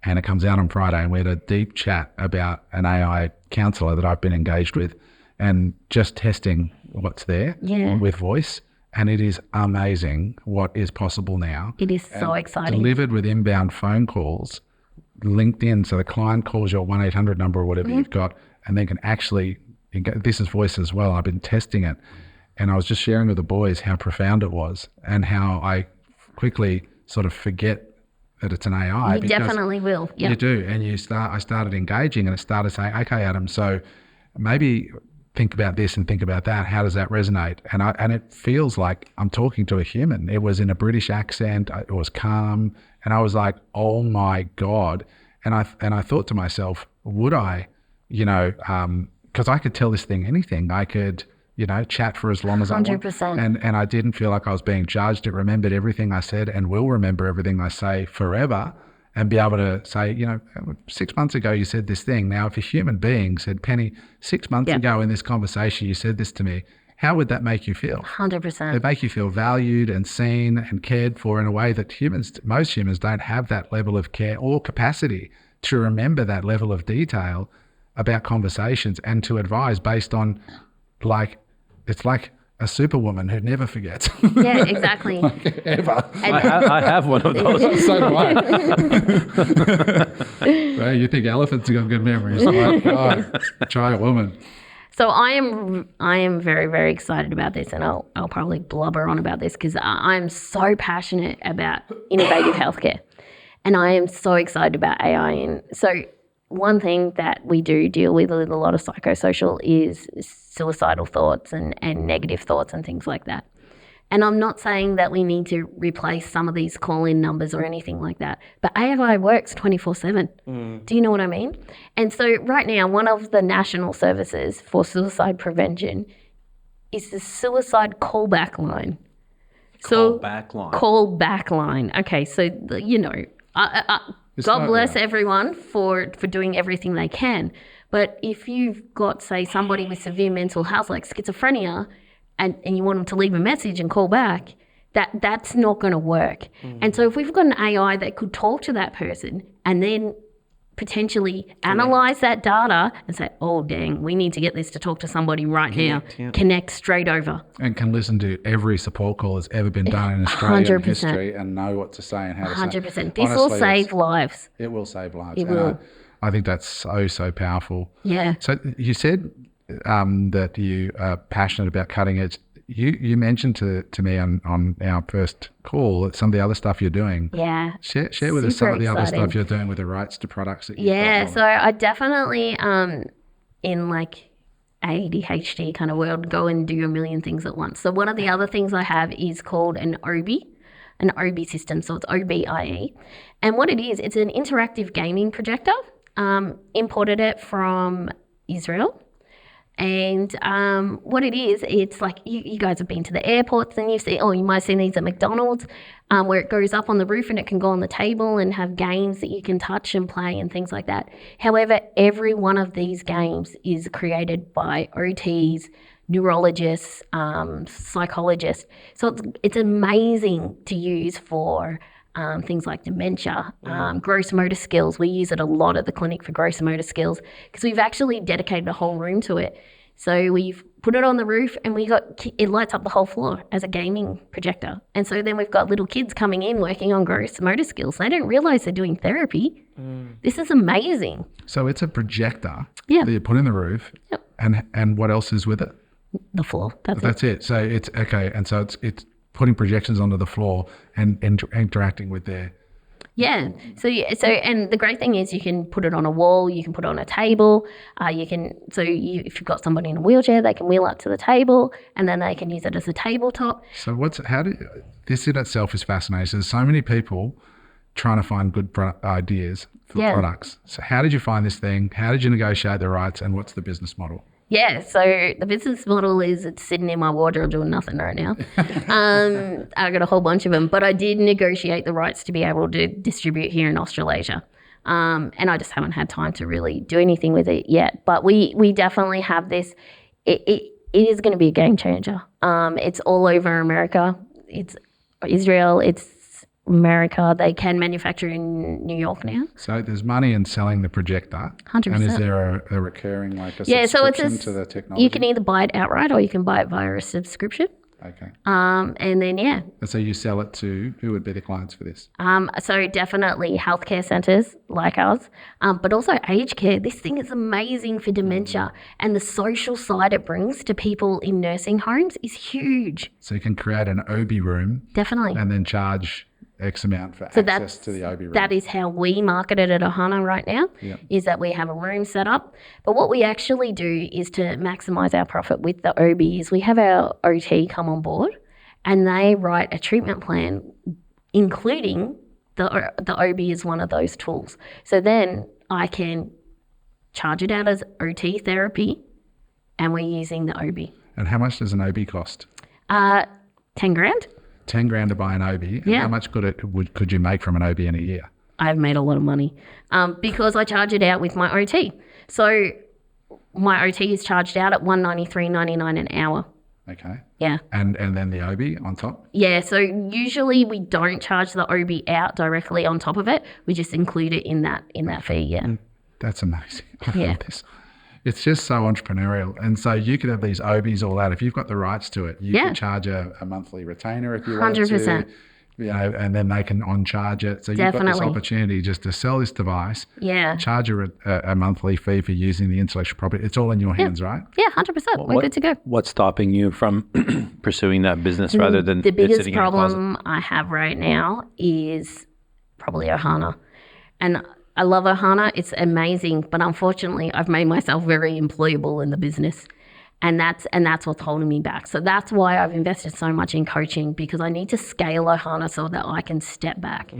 and it comes out on Friday, and we had a deep chat about an AI counsellor that I've been engaged with and just testing what's there with voice, and it is amazing what is possible now. It is so exciting. Delivered with inbound phone calls, linked in, so the client calls your 1-800 number or whatever you've got, and they can actually, this is voice as well, I've been testing it. And I was just sharing with the boys how profound it was and how I quickly sort of forget that it's an AI. You definitely will. Yep. You do. And I started engaging and it started saying, okay, Adam, so maybe think about this and think about that. How does that resonate? And it feels like I'm talking to a human. It was in a British accent. It was calm. And I was like, oh my God. And I thought to myself, would I, because I could tell this thing anything. I could, chat for as long as 100%. I want. And I didn't feel like I was being judged. It remembered everything I said and will remember everything I say forever and be able to say, 6 months ago you said this thing. Now, if a human being said, Penny, 6 months ago in this conversation you said this to me, how would that make you feel? 100%. It'd make you feel valued and seen and cared for in a way that most humans don't have that level of care or capacity to remember that level of detail about conversations and to advise based on it's like a superwoman who never forgets. Yeah, exactly. Ever. I have one of those. So do I. Well, you think elephants have got good memories. Try a woman. So I am very, very excited about this, and I'll probably blubber on about this because I'm so passionate about innovative healthcare, and I am so excited about AI. And so one thing that we do deal with a lot of psychosocial is suicidal thoughts and negative thoughts and things like that. And I'm not saying that we need to replace some of these call-in numbers or anything like that, but AI works 24/7. Do you know what I mean? And so right now, one of the national services for suicide prevention is the suicide callback line. Callback line. Okay, so, God bless everyone for doing everything they can. But if you've got, say, somebody with severe mental health like schizophrenia and you want them to leave a message and call back, that's not going to work. And so if we've got an AI that could talk to that person and then potentially analyze that data and say, oh, dang, we need to get this to talk to somebody right now. Connect straight over. And can listen to every support call that's ever been done in Australian history and know what to say and how to say it. 100%. This will save lives. It will save lives. It will. I think that's so powerful. Yeah. So you said that you are passionate about cutting edge. You mentioned to me on our first call that some of the other stuff you're doing. Yeah. Share with us some of the other exciting. stuff you're doing with the rights to products that you've Yeah, got. so I definitely, in like ADHD kind of world, go and do a million things at once. So one of the other things I have is called an OBI system. So it's OBIE. And what it is, it's an interactive gaming projector. Imported it from Israel. And what it is, it's like you guys have been to the airports and you might have seen these at McDonald's, where it goes up on the roof and it can go on the table and have games that you can touch and play and things like that. However, every one of these games is created by OTs, neurologists, psychologists. So it's amazing to use for things like dementia, gross motor skills. We use it a lot at the clinic for gross motor skills because we've actually dedicated a whole room to it. So we've put it on the roof and it lights up the whole floor as a gaming projector. And so then we've got little kids coming in working on gross motor skills. They don't realize they're doing therapy. This is amazing. So it's a projector Yeah. that you put in the roof. Yep. And what else is with it? The floor. That's it. So it's okay. And so it's putting projections onto the floor and interacting with their. Yeah. So and the great thing is you can put it on a wall, you can put it on a table, if you've got somebody in a wheelchair, they can wheel up to the table and then they can use it as a tabletop. So this in itself is fascinating. So there's so many people trying to find good ideas for products. So how did you find this thing? How did you negotiate the rights and what's the business model? Yeah, so the business model is it's sitting in my wardrobe doing nothing right now. I got a whole bunch of them, but I did negotiate the rights to be able to distribute here in Australasia. And I just haven't had time to really do anything with it yet. But we definitely have this. It is going to be a game changer. It's all over America. It's Israel. It's America. They can manufacture in New York now. So there's money in selling the projector. 100%. And is there a recurring so it's to the technology? You can either buy it outright or you can buy it via a subscription. Okay. And then And so you sell it to who would be the clients for this? So definitely healthcare centres like ours, but also aged care. This thing is amazing for dementia, and the social side it brings to people in nursing homes is huge. So you can create an OB room. Definitely. And then charge X amount for access to the OB room. That is how we market it at Ohana right now, is that we have a room set up. But what we actually do is to maximise our profit with the OBs. We have our OT come on board and they write a treatment plan, including the OB is one of those tools. So then I can charge it out as OT therapy and we're using the OB. And how much does an OB cost? 10 grand. 10 grand to buy an OB. And Yeah. how much could you make from an OB in a year? I've made a lot of money because I charge it out with my OT. So my OT is charged out at $193.99 an hour. Okay. Yeah. And then the OB on top? Yeah, so usually we don't charge the OB out directly on top of it. We just include it in that fee, yeah. That's amazing. I Yeah. love this. It's just so entrepreneurial. And so you could have these OBs all out. If you've got the rights to it, you can charge a monthly retainer if you want to. 100%. And then they can on-charge it. So you've got this opportunity just to sell this device, charge a monthly fee for using the intellectual property. It's all in your hands, right? Yeah, 100%. We're good to go. What's stopping you from pursuing that business rather than the biggest sitting in a closet? problem I have right now is probably Ohana. And I love Ohana. It's amazing. But unfortunately, I've made myself very employable in the business. And that's what's holding me back. So that's why I've invested so much in coaching, because I need to scale Ohana so that I can step back.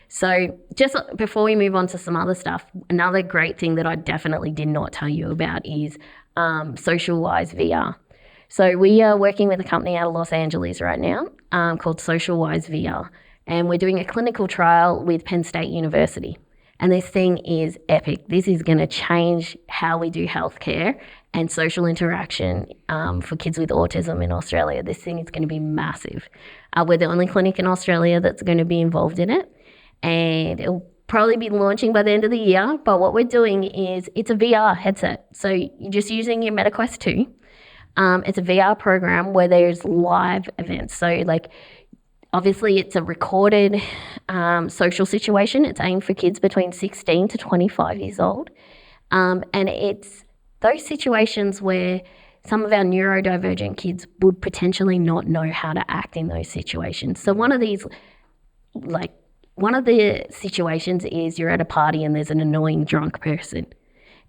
So just before we move on to some other stuff, another great thing that I definitely did not tell you about is SocialWise VR. So we are working with a company out of Los Angeles right now called SocialWise VR. And we're doing a clinical trial with Penn State University. And this thing is epic. This is going to change how we do healthcare and social interaction for kids with autism in Australia. This thing is going to be massive. We're the only clinic in Australia that's going to be involved in it. And it'll probably be launching by the end of the year. But what we're doing is it's a VR headset. So you're just using your MetaQuest 2. It's a VR program where there's live events. So obviously, it's a recorded social situation. It's aimed for kids between 16 to 25 years old. And it's those situations where some of our neurodivergent kids would potentially not know how to act in those situations. So one of the situations is you're at a party and there's an annoying drunk person.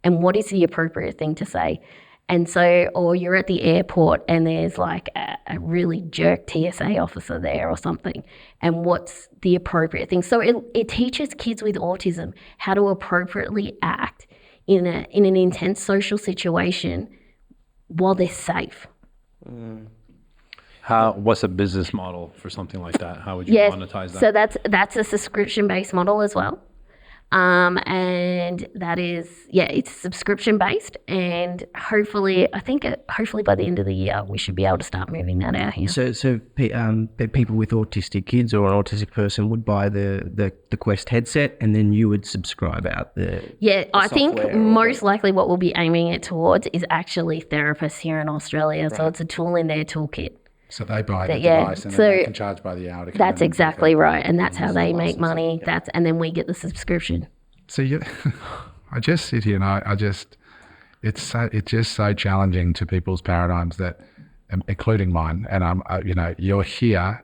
And what is the appropriate thing to say? And so, or you're at the airport and there's like a really jerk TSA officer there or something. And what's the appropriate thing? So it teaches kids with autism how to appropriately act in an intense social situation while they're safe. What's a business model for something like that? How would you monetize that? So that's a subscription-based model as well. And that is, it's subscription-based, and hopefully by the end of the year, we should be able to start moving that out here. So people with autistic kids or an autistic person would buy the Quest headset, and then you would subscribe out the I think most likely what we'll be aiming it towards is actually therapists here in Australia. Right. So it's a tool in their toolkit. So they buy the device and then they can charge by the hour. That's exactly right, and that's how they make money. Yeah. And then we get the subscription. So I just sit here and it's just so challenging to people's paradigms that, including mine. And you're here,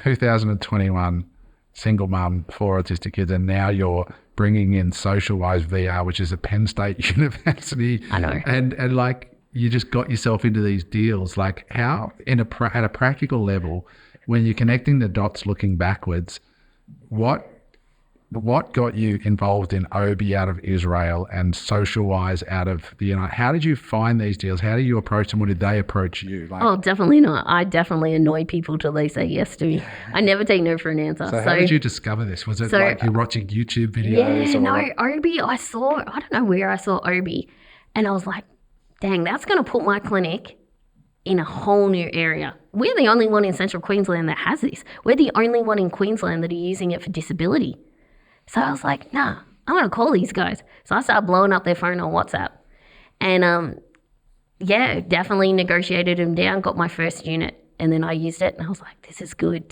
2021, single mum, 4 autistic kids, and now you're bringing in Socialwise VR, which is a Penn State University. I know. And like, you just got yourself into these deals. Like, how, at a practical level, when you're connecting the dots looking backwards, what got you involved in Obi out of Israel and Socialwise out of the United? How did you find these deals? How do you approach them? Or did they approach you? Definitely not. I definitely annoy people till they say yes to me. I never take no for an answer. So how did you discover this? Was it like you're watching YouTube videos? Obi, I don't know where I saw Obi, and I was like, dang, that's going to put my clinic in a whole new area. We're the only one in central Queensland that has this. We're the only one in Queensland that are using it for disability. So I was like, nah, I'm going to call these guys. So I started blowing up their phone on WhatsApp. And definitely negotiated them down, got my first unit. And then I used it and I was like, this is good.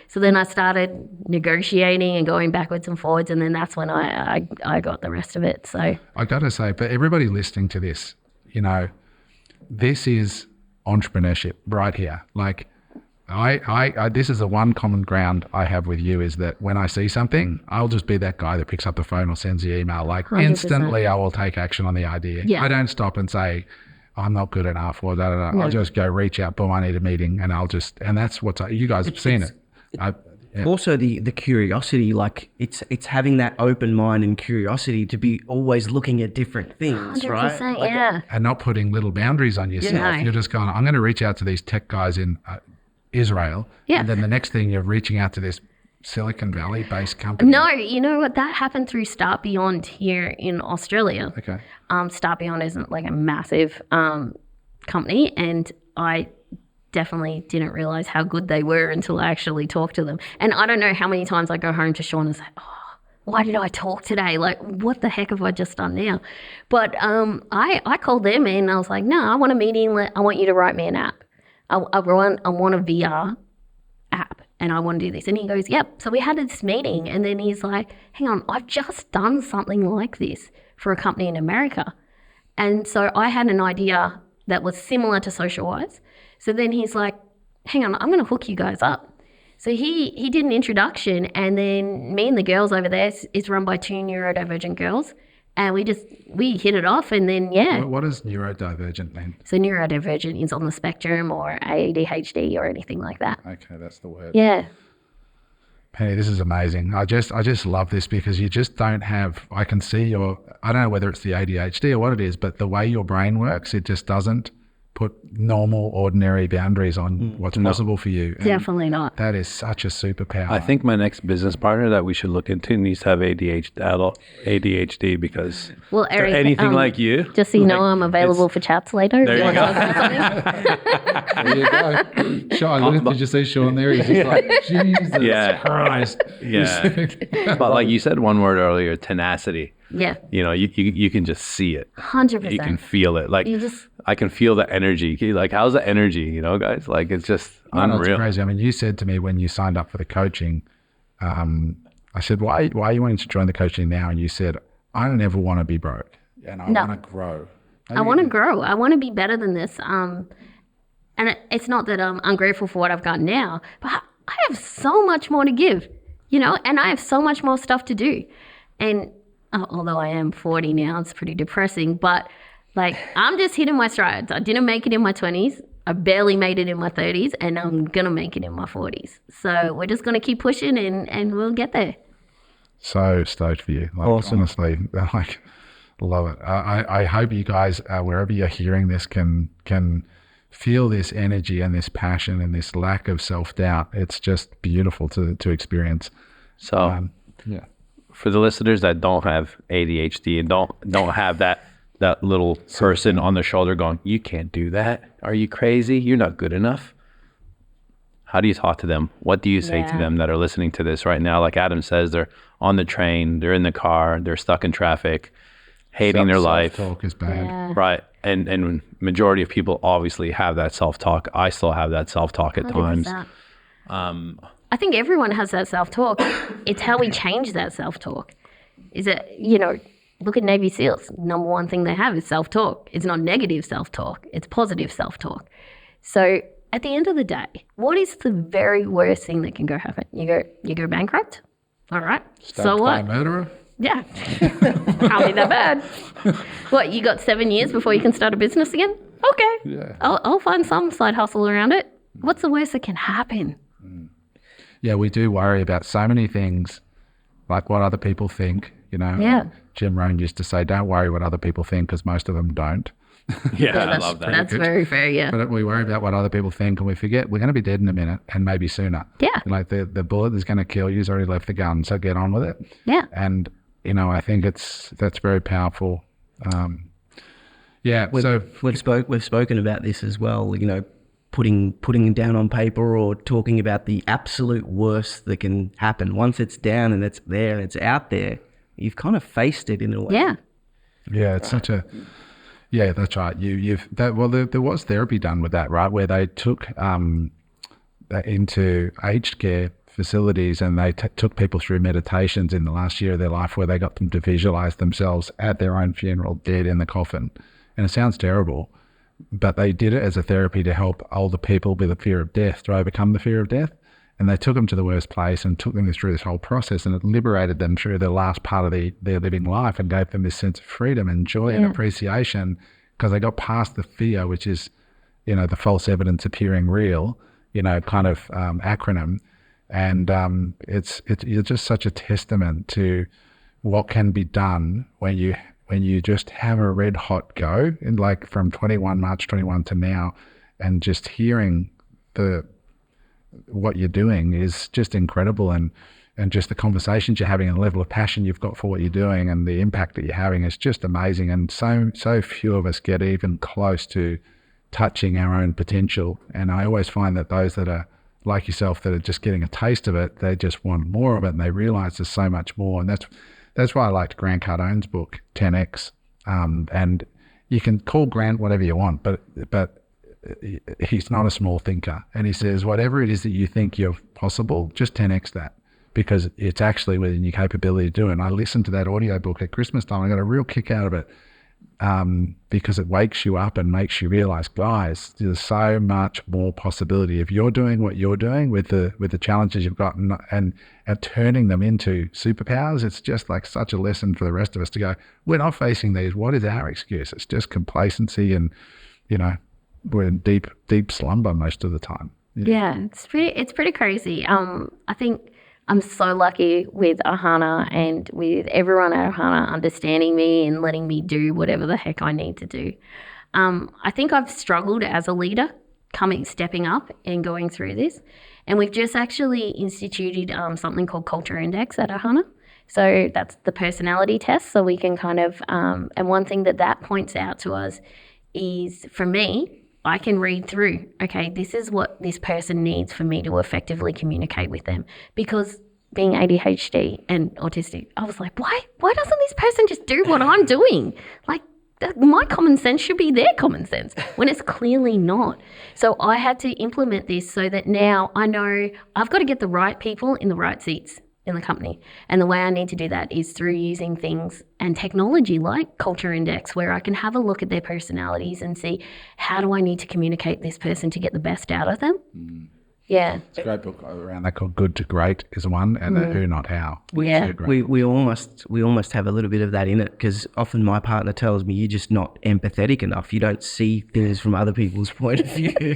So then I started negotiating and going backwards and forwards. And then that's when I got the rest of it. So I got to say, but everybody listening to this, this is entrepreneurship right here. Like, I this is the one common ground I have with you, is that when I see something, I'll just be that guy that picks up the phone or sends the email. Like 100%. Instantly, I will take action on the idea. Yeah. I don't stop and say, I'm not good enough or da da da. I'll just go reach out, boom, I need a meeting, and and that's you guys have seen it. Also the curiosity, like it's having that open mind and curiosity to be always looking at different things, 100%, right? Yeah. And not putting little boundaries on yourself. Yeah, no. You're just going, I'm going to reach out to these tech guys in Israel. Yeah. And then the next thing you're reaching out to this Silicon Valley based company. No, you know what? That happened through Start Beyond here in Australia. Okay. Start Beyond isn't like a massive company, and I definitely didn't realize how good they were until I actually talked to them. And I don't know how many times I go home to Sean and say, why did I talk today? Like, what the heck have I just done now? But I called them and I was like, no, I want a meeting. I want you to write me an app. I want a VR app and I want to do this. And he goes, yep. So we had this meeting and then he's like, hang on, I've just done something like this for a company in America. And so I had an idea that was similar to Socialwise. So then he's like, hang on, I'm going to hook you guys up. So he did an introduction, and then me and the girls over there, it's run by 2 neurodivergent girls, and we hit it off, and then, yeah. What does neurodivergent mean? So neurodivergent is on the spectrum or ADHD or anything like that. Okay, that's the word. Yeah. Penny, this is amazing. I just love this because you just don't have, I can see I don't know whether it's the ADHD or what it is, but the way your brain works, it just doesn't put normal, ordinary boundaries on what's possible for you. And definitely not. That is such a superpower. I think my next business partner that we should look into needs to have ADHD because Eric, anything like you. Just so you know, I'm available for chats later. There you go. Sean, did you see Sean there? He's just like, Jesus Christ. Yeah. But like you said one word earlier, tenacity. Yeah. You can just see it. 100%. You can feel it. Like I can feel the energy. Like how's the energy, guys? Like it's just unreal. It's crazy. I mean, you said to me when you signed up for the coaching, I said, why are you wanting to join the coaching now? And you said, I don't ever want to be broke and I want to grow. I want to grow. I want to be better than this. And it's not that I'm ungrateful for what I've got now, but I have so much more to give, you know, and I have so much more stuff to do. And although I am 40 now, it's pretty depressing, but like I'm just hitting my strides. I didn't make it in my 20s. I barely made it in my 30s, and I'm going to make it in my 40s. So we're just going to keep pushing and we'll get there. So stoked for you. Like, awesome. Honestly, like, love it. I hope you guys, wherever you're hearing this, can feel this energy and this passion and this lack of self-doubt. It's just beautiful to experience. So Yeah. for the listeners that don't have ADHD and don't have that little person on the shoulder going, you can't do that. Are you crazy? You're not good enough. How do you talk to them? What do you say to them that are listening to this right now? Like Adam says, they're on the train, they're in the car, they're stuck in traffic, hating their life. Self-talk is bad. Yeah. Right. And majority of people obviously have that self-talk. I still have that self-talk at times. 100%. I think everyone has that self-talk. It's how we change that self-talk. Is it, you know, look at Navy SEALs. Number one thing they have is self-talk. It's not negative self-talk. It's positive self-talk. So at the end of the day, what is the very worst thing that can go happen? You go bankrupt? All right. So Stabbed by a what? murderer? Yeah. Can't be that bad. What, you got 7 years before you can start a business again? Okay. Yeah. I'll find some side hustle around it. What's the worst that can happen? Yeah, we do worry about so many things, like what other people think, you know. Yeah. Jim Rohn used to say, don't worry what other people think, because most of them don't. Yeah, I love that. That's very fair, yeah. But we worry about what other people think, and we forget we're going to be dead in a minute, and maybe sooner. Yeah. Like the bullet that's going to kill you has already left the gun, so get on with it. Yeah. And, you know, I think that's very powerful. We've spoken about this as well, you know, putting it down on paper or talking about the absolute worst that can happen. Once it's down and it's there and it's out there, you've kind of faced it in a way. Yeah. Yeah, it's such a... Yeah, that's right. There was therapy done with that, right? Where they took into aged care facilities and they took people through meditations in the last year of their life where they got them to visualize themselves at their own funeral, dead in the coffin. And it sounds terrible, but they did it as a therapy to help older people with a fear of death to overcome the fear of death. And they took them to the worst place and took them through this whole process, and it liberated them through the last part of their living life and gave them this sense of freedom and joy and appreciation, because they got past the fear, which is, you know, the false evidence appearing real, you know, kind of acronym. And it's just such a testament to what can be done when you just have a red hot go, and like from March 21 to now, and just hearing what you're doing is just incredible, and just the conversations you're having and the level of passion you've got for what you're doing and the impact that you're having is just amazing. And so few of us get even close to touching our own potential. And I always find that those that are like yourself, that are just getting a taste of it, they just want more of it, and they realize there's so much more. And that's why I liked Grant Cardone's book 10X. And you can call Grant whatever you want, but he's not a small thinker, and he says whatever it is that you think you're possible, just 10x that, because it's actually within your capability to do it. And I listened to that audio book at Christmas time. I got a real kick out of it, because it wakes you up and makes you realize, guys, there's so much more possibility if you're doing what you're doing with the challenges you've got and turning them into superpowers. It's just like such a lesson for the rest of us to go, we're not facing these. What is our excuse? It's just complacency, and, you know, we're in deep slumber most of the time. Yeah, it's pretty crazy. I think I'm so lucky with Ahana and with everyone at Ahana understanding me and letting me do whatever the heck I need to do. I think I've struggled as a leader stepping up and going through this. And we've just actually instituted something called Culture Index at Ahana. So that's the personality test. So we can kind of, and one thing that points out to us is, for me, I can read through, okay, this is what this person needs for me to effectively communicate with them. Because being ADHD and autistic, I was like, why doesn't this person just do what I'm doing? Like, my common sense should be their common sense, when it's clearly not. So I had to implement this so that now I know I've got to get the right people in the right seats. in the company. And the way I need to do that is through using things and technology like Culture Index, where I can have a look at their personalities and see how do I need to communicate this person to get the best out of them. Yeah. It's a great book around that called Good to Great is one, and the Who Not How. Yeah. We almost have a little bit of that in it, because often my partner tells me you're just not empathetic enough. You don't see things from other people's point of view.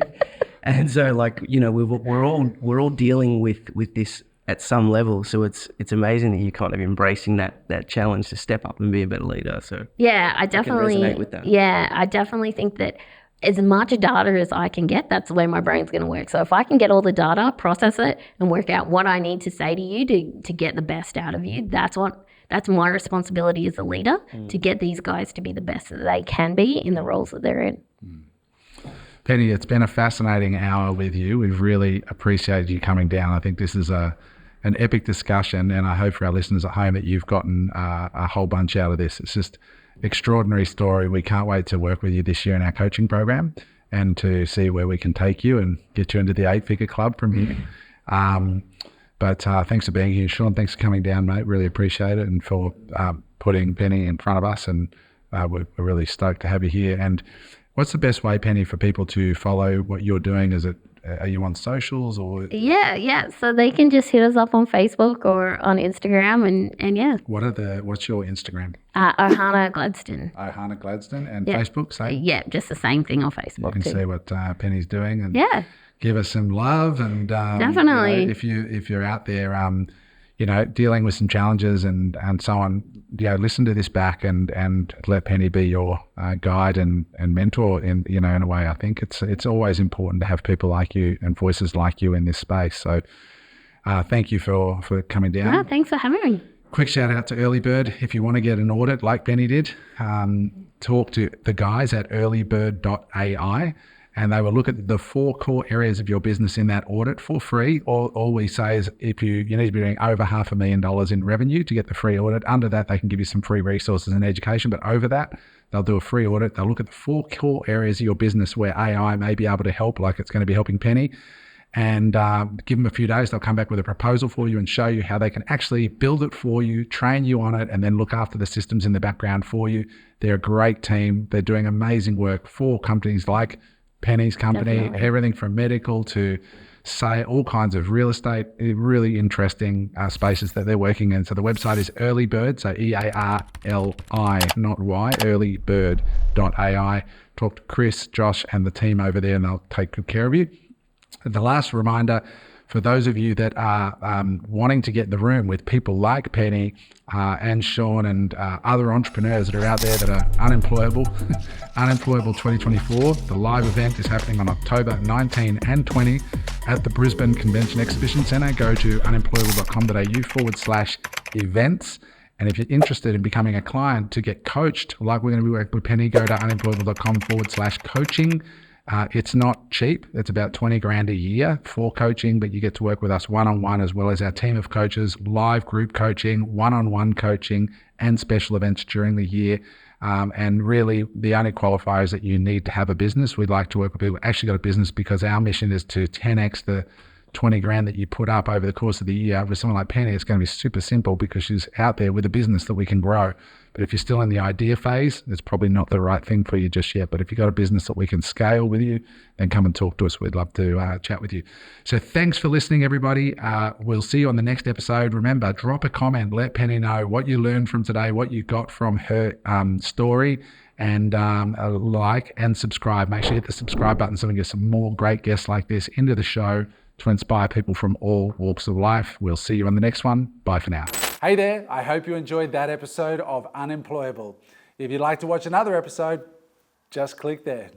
And so, like, you know, we're all dealing with this at some level. So it's amazing that you're kind of embracing that challenge to step up and be a better leader. So yeah, I definitely can resonate with that. Yeah, I definitely think that as much data as I can get, that's the way my brain's going to work. So if I can get all the data, process it, and work out what I need to say to you to get the best out of you, that's my responsibility as a leader, to get these guys to be the best that they can be in the roles that they're in. Penny, it's been a fascinating hour with you. We've really appreciated you coming down. I think this is an epic discussion, and I hope for our listeners at home that you've gotten a whole bunch out of this. It's just extraordinary story. We can't wait to work with you this year in our coaching program and to see where we can take you and get you into the 8-figure club from here. But thanks for being here, Sean. Thanks for coming down, mate. Really appreciate it, and for putting Penny in front of us. And we're really stoked to have you here. And what's the best way, Penny, for people to follow what you're doing? Are you on socials or? Yeah. So they can just hit us up on Facebook or on Instagram, and yeah. What's your Instagram? Ohana Gladstone. Ohana Gladstone, and Yeah. Facebook, same. Yeah, just the same thing on Facebook. You can too. see what Penny's doing, and Yeah. give us some love. And Definitely. if you're out there, dealing with some challenges and so on, listen to this back and let Penny be your guide and mentor in a way. I think it's always important to have people like you and voices like you in this space. So thank you for coming down. No, thanks for having me. Quick shout out to Early Bird. If you want to get an audit like Penny did, talk to the guys at earlybird.ai. And they will look at the 4 core areas of your business in that audit for free. All we say is if you need to be doing over $500,000 in revenue to get the free audit. Under that, they can give you some free resources and education. But over that, they'll do a free audit. They'll look at the 4 core areas of your business where AI may be able to help, like it's going to be helping Penny. And give them a few days. They'll come back with a proposal for you and show you how they can actually build it for you, train you on it, and then look after the systems in the background for you. They're a great team. They're doing amazing work for companies like Penny's company. Definitely. Everything from medical to say all kinds of real estate, really interesting spaces that they're working in. So the website is Earlybird, so EARLI, not Y, earlybird.ai. Talk to Chris, Josh, and the team over there, and they'll take good care of you. The last reminder, for those of you that are wanting to get in the room with people like Penny and Sean and other entrepreneurs that are out there that are unemployable, Unemployable 2024, the live event is happening on October 19 and 20 at the Brisbane Convention Exhibition Centre. Go to unemployable.com.au/events. And if you're interested in becoming a client to get coached, like we're going to be working with Penny, go to unemployable.com/coaching. It's not cheap. It's about 20 grand a year for coaching, but you get to work with us one-on-one as well as our team of coaches, live group coaching, one-on-one coaching, and special events during the year. And really the only qualifier is that you need to have a business. We'd like to work with people who actually got a business, because our mission is to 10x the 20 grand that you put up over the course of the year. With someone like Penny, it's going to be super simple because she's out there with a business that we can grow. But if you're still in the idea phase, it's probably not the right thing for you just yet. But if you've got a business that we can scale with you, then come and talk to us. We'd love to chat with you. So thanks for listening, everybody. We'll see you on the next episode. Remember, drop a comment. Let Penny know what you learned from today, what you got from her story, and like and subscribe. Make sure you hit the subscribe button so we can get some more great guests like this into the show to inspire people from all walks of life. We'll see you on the next one. Bye for now. Hey there, I hope you enjoyed that episode of Unemployable. If you'd like to watch another episode, just click there.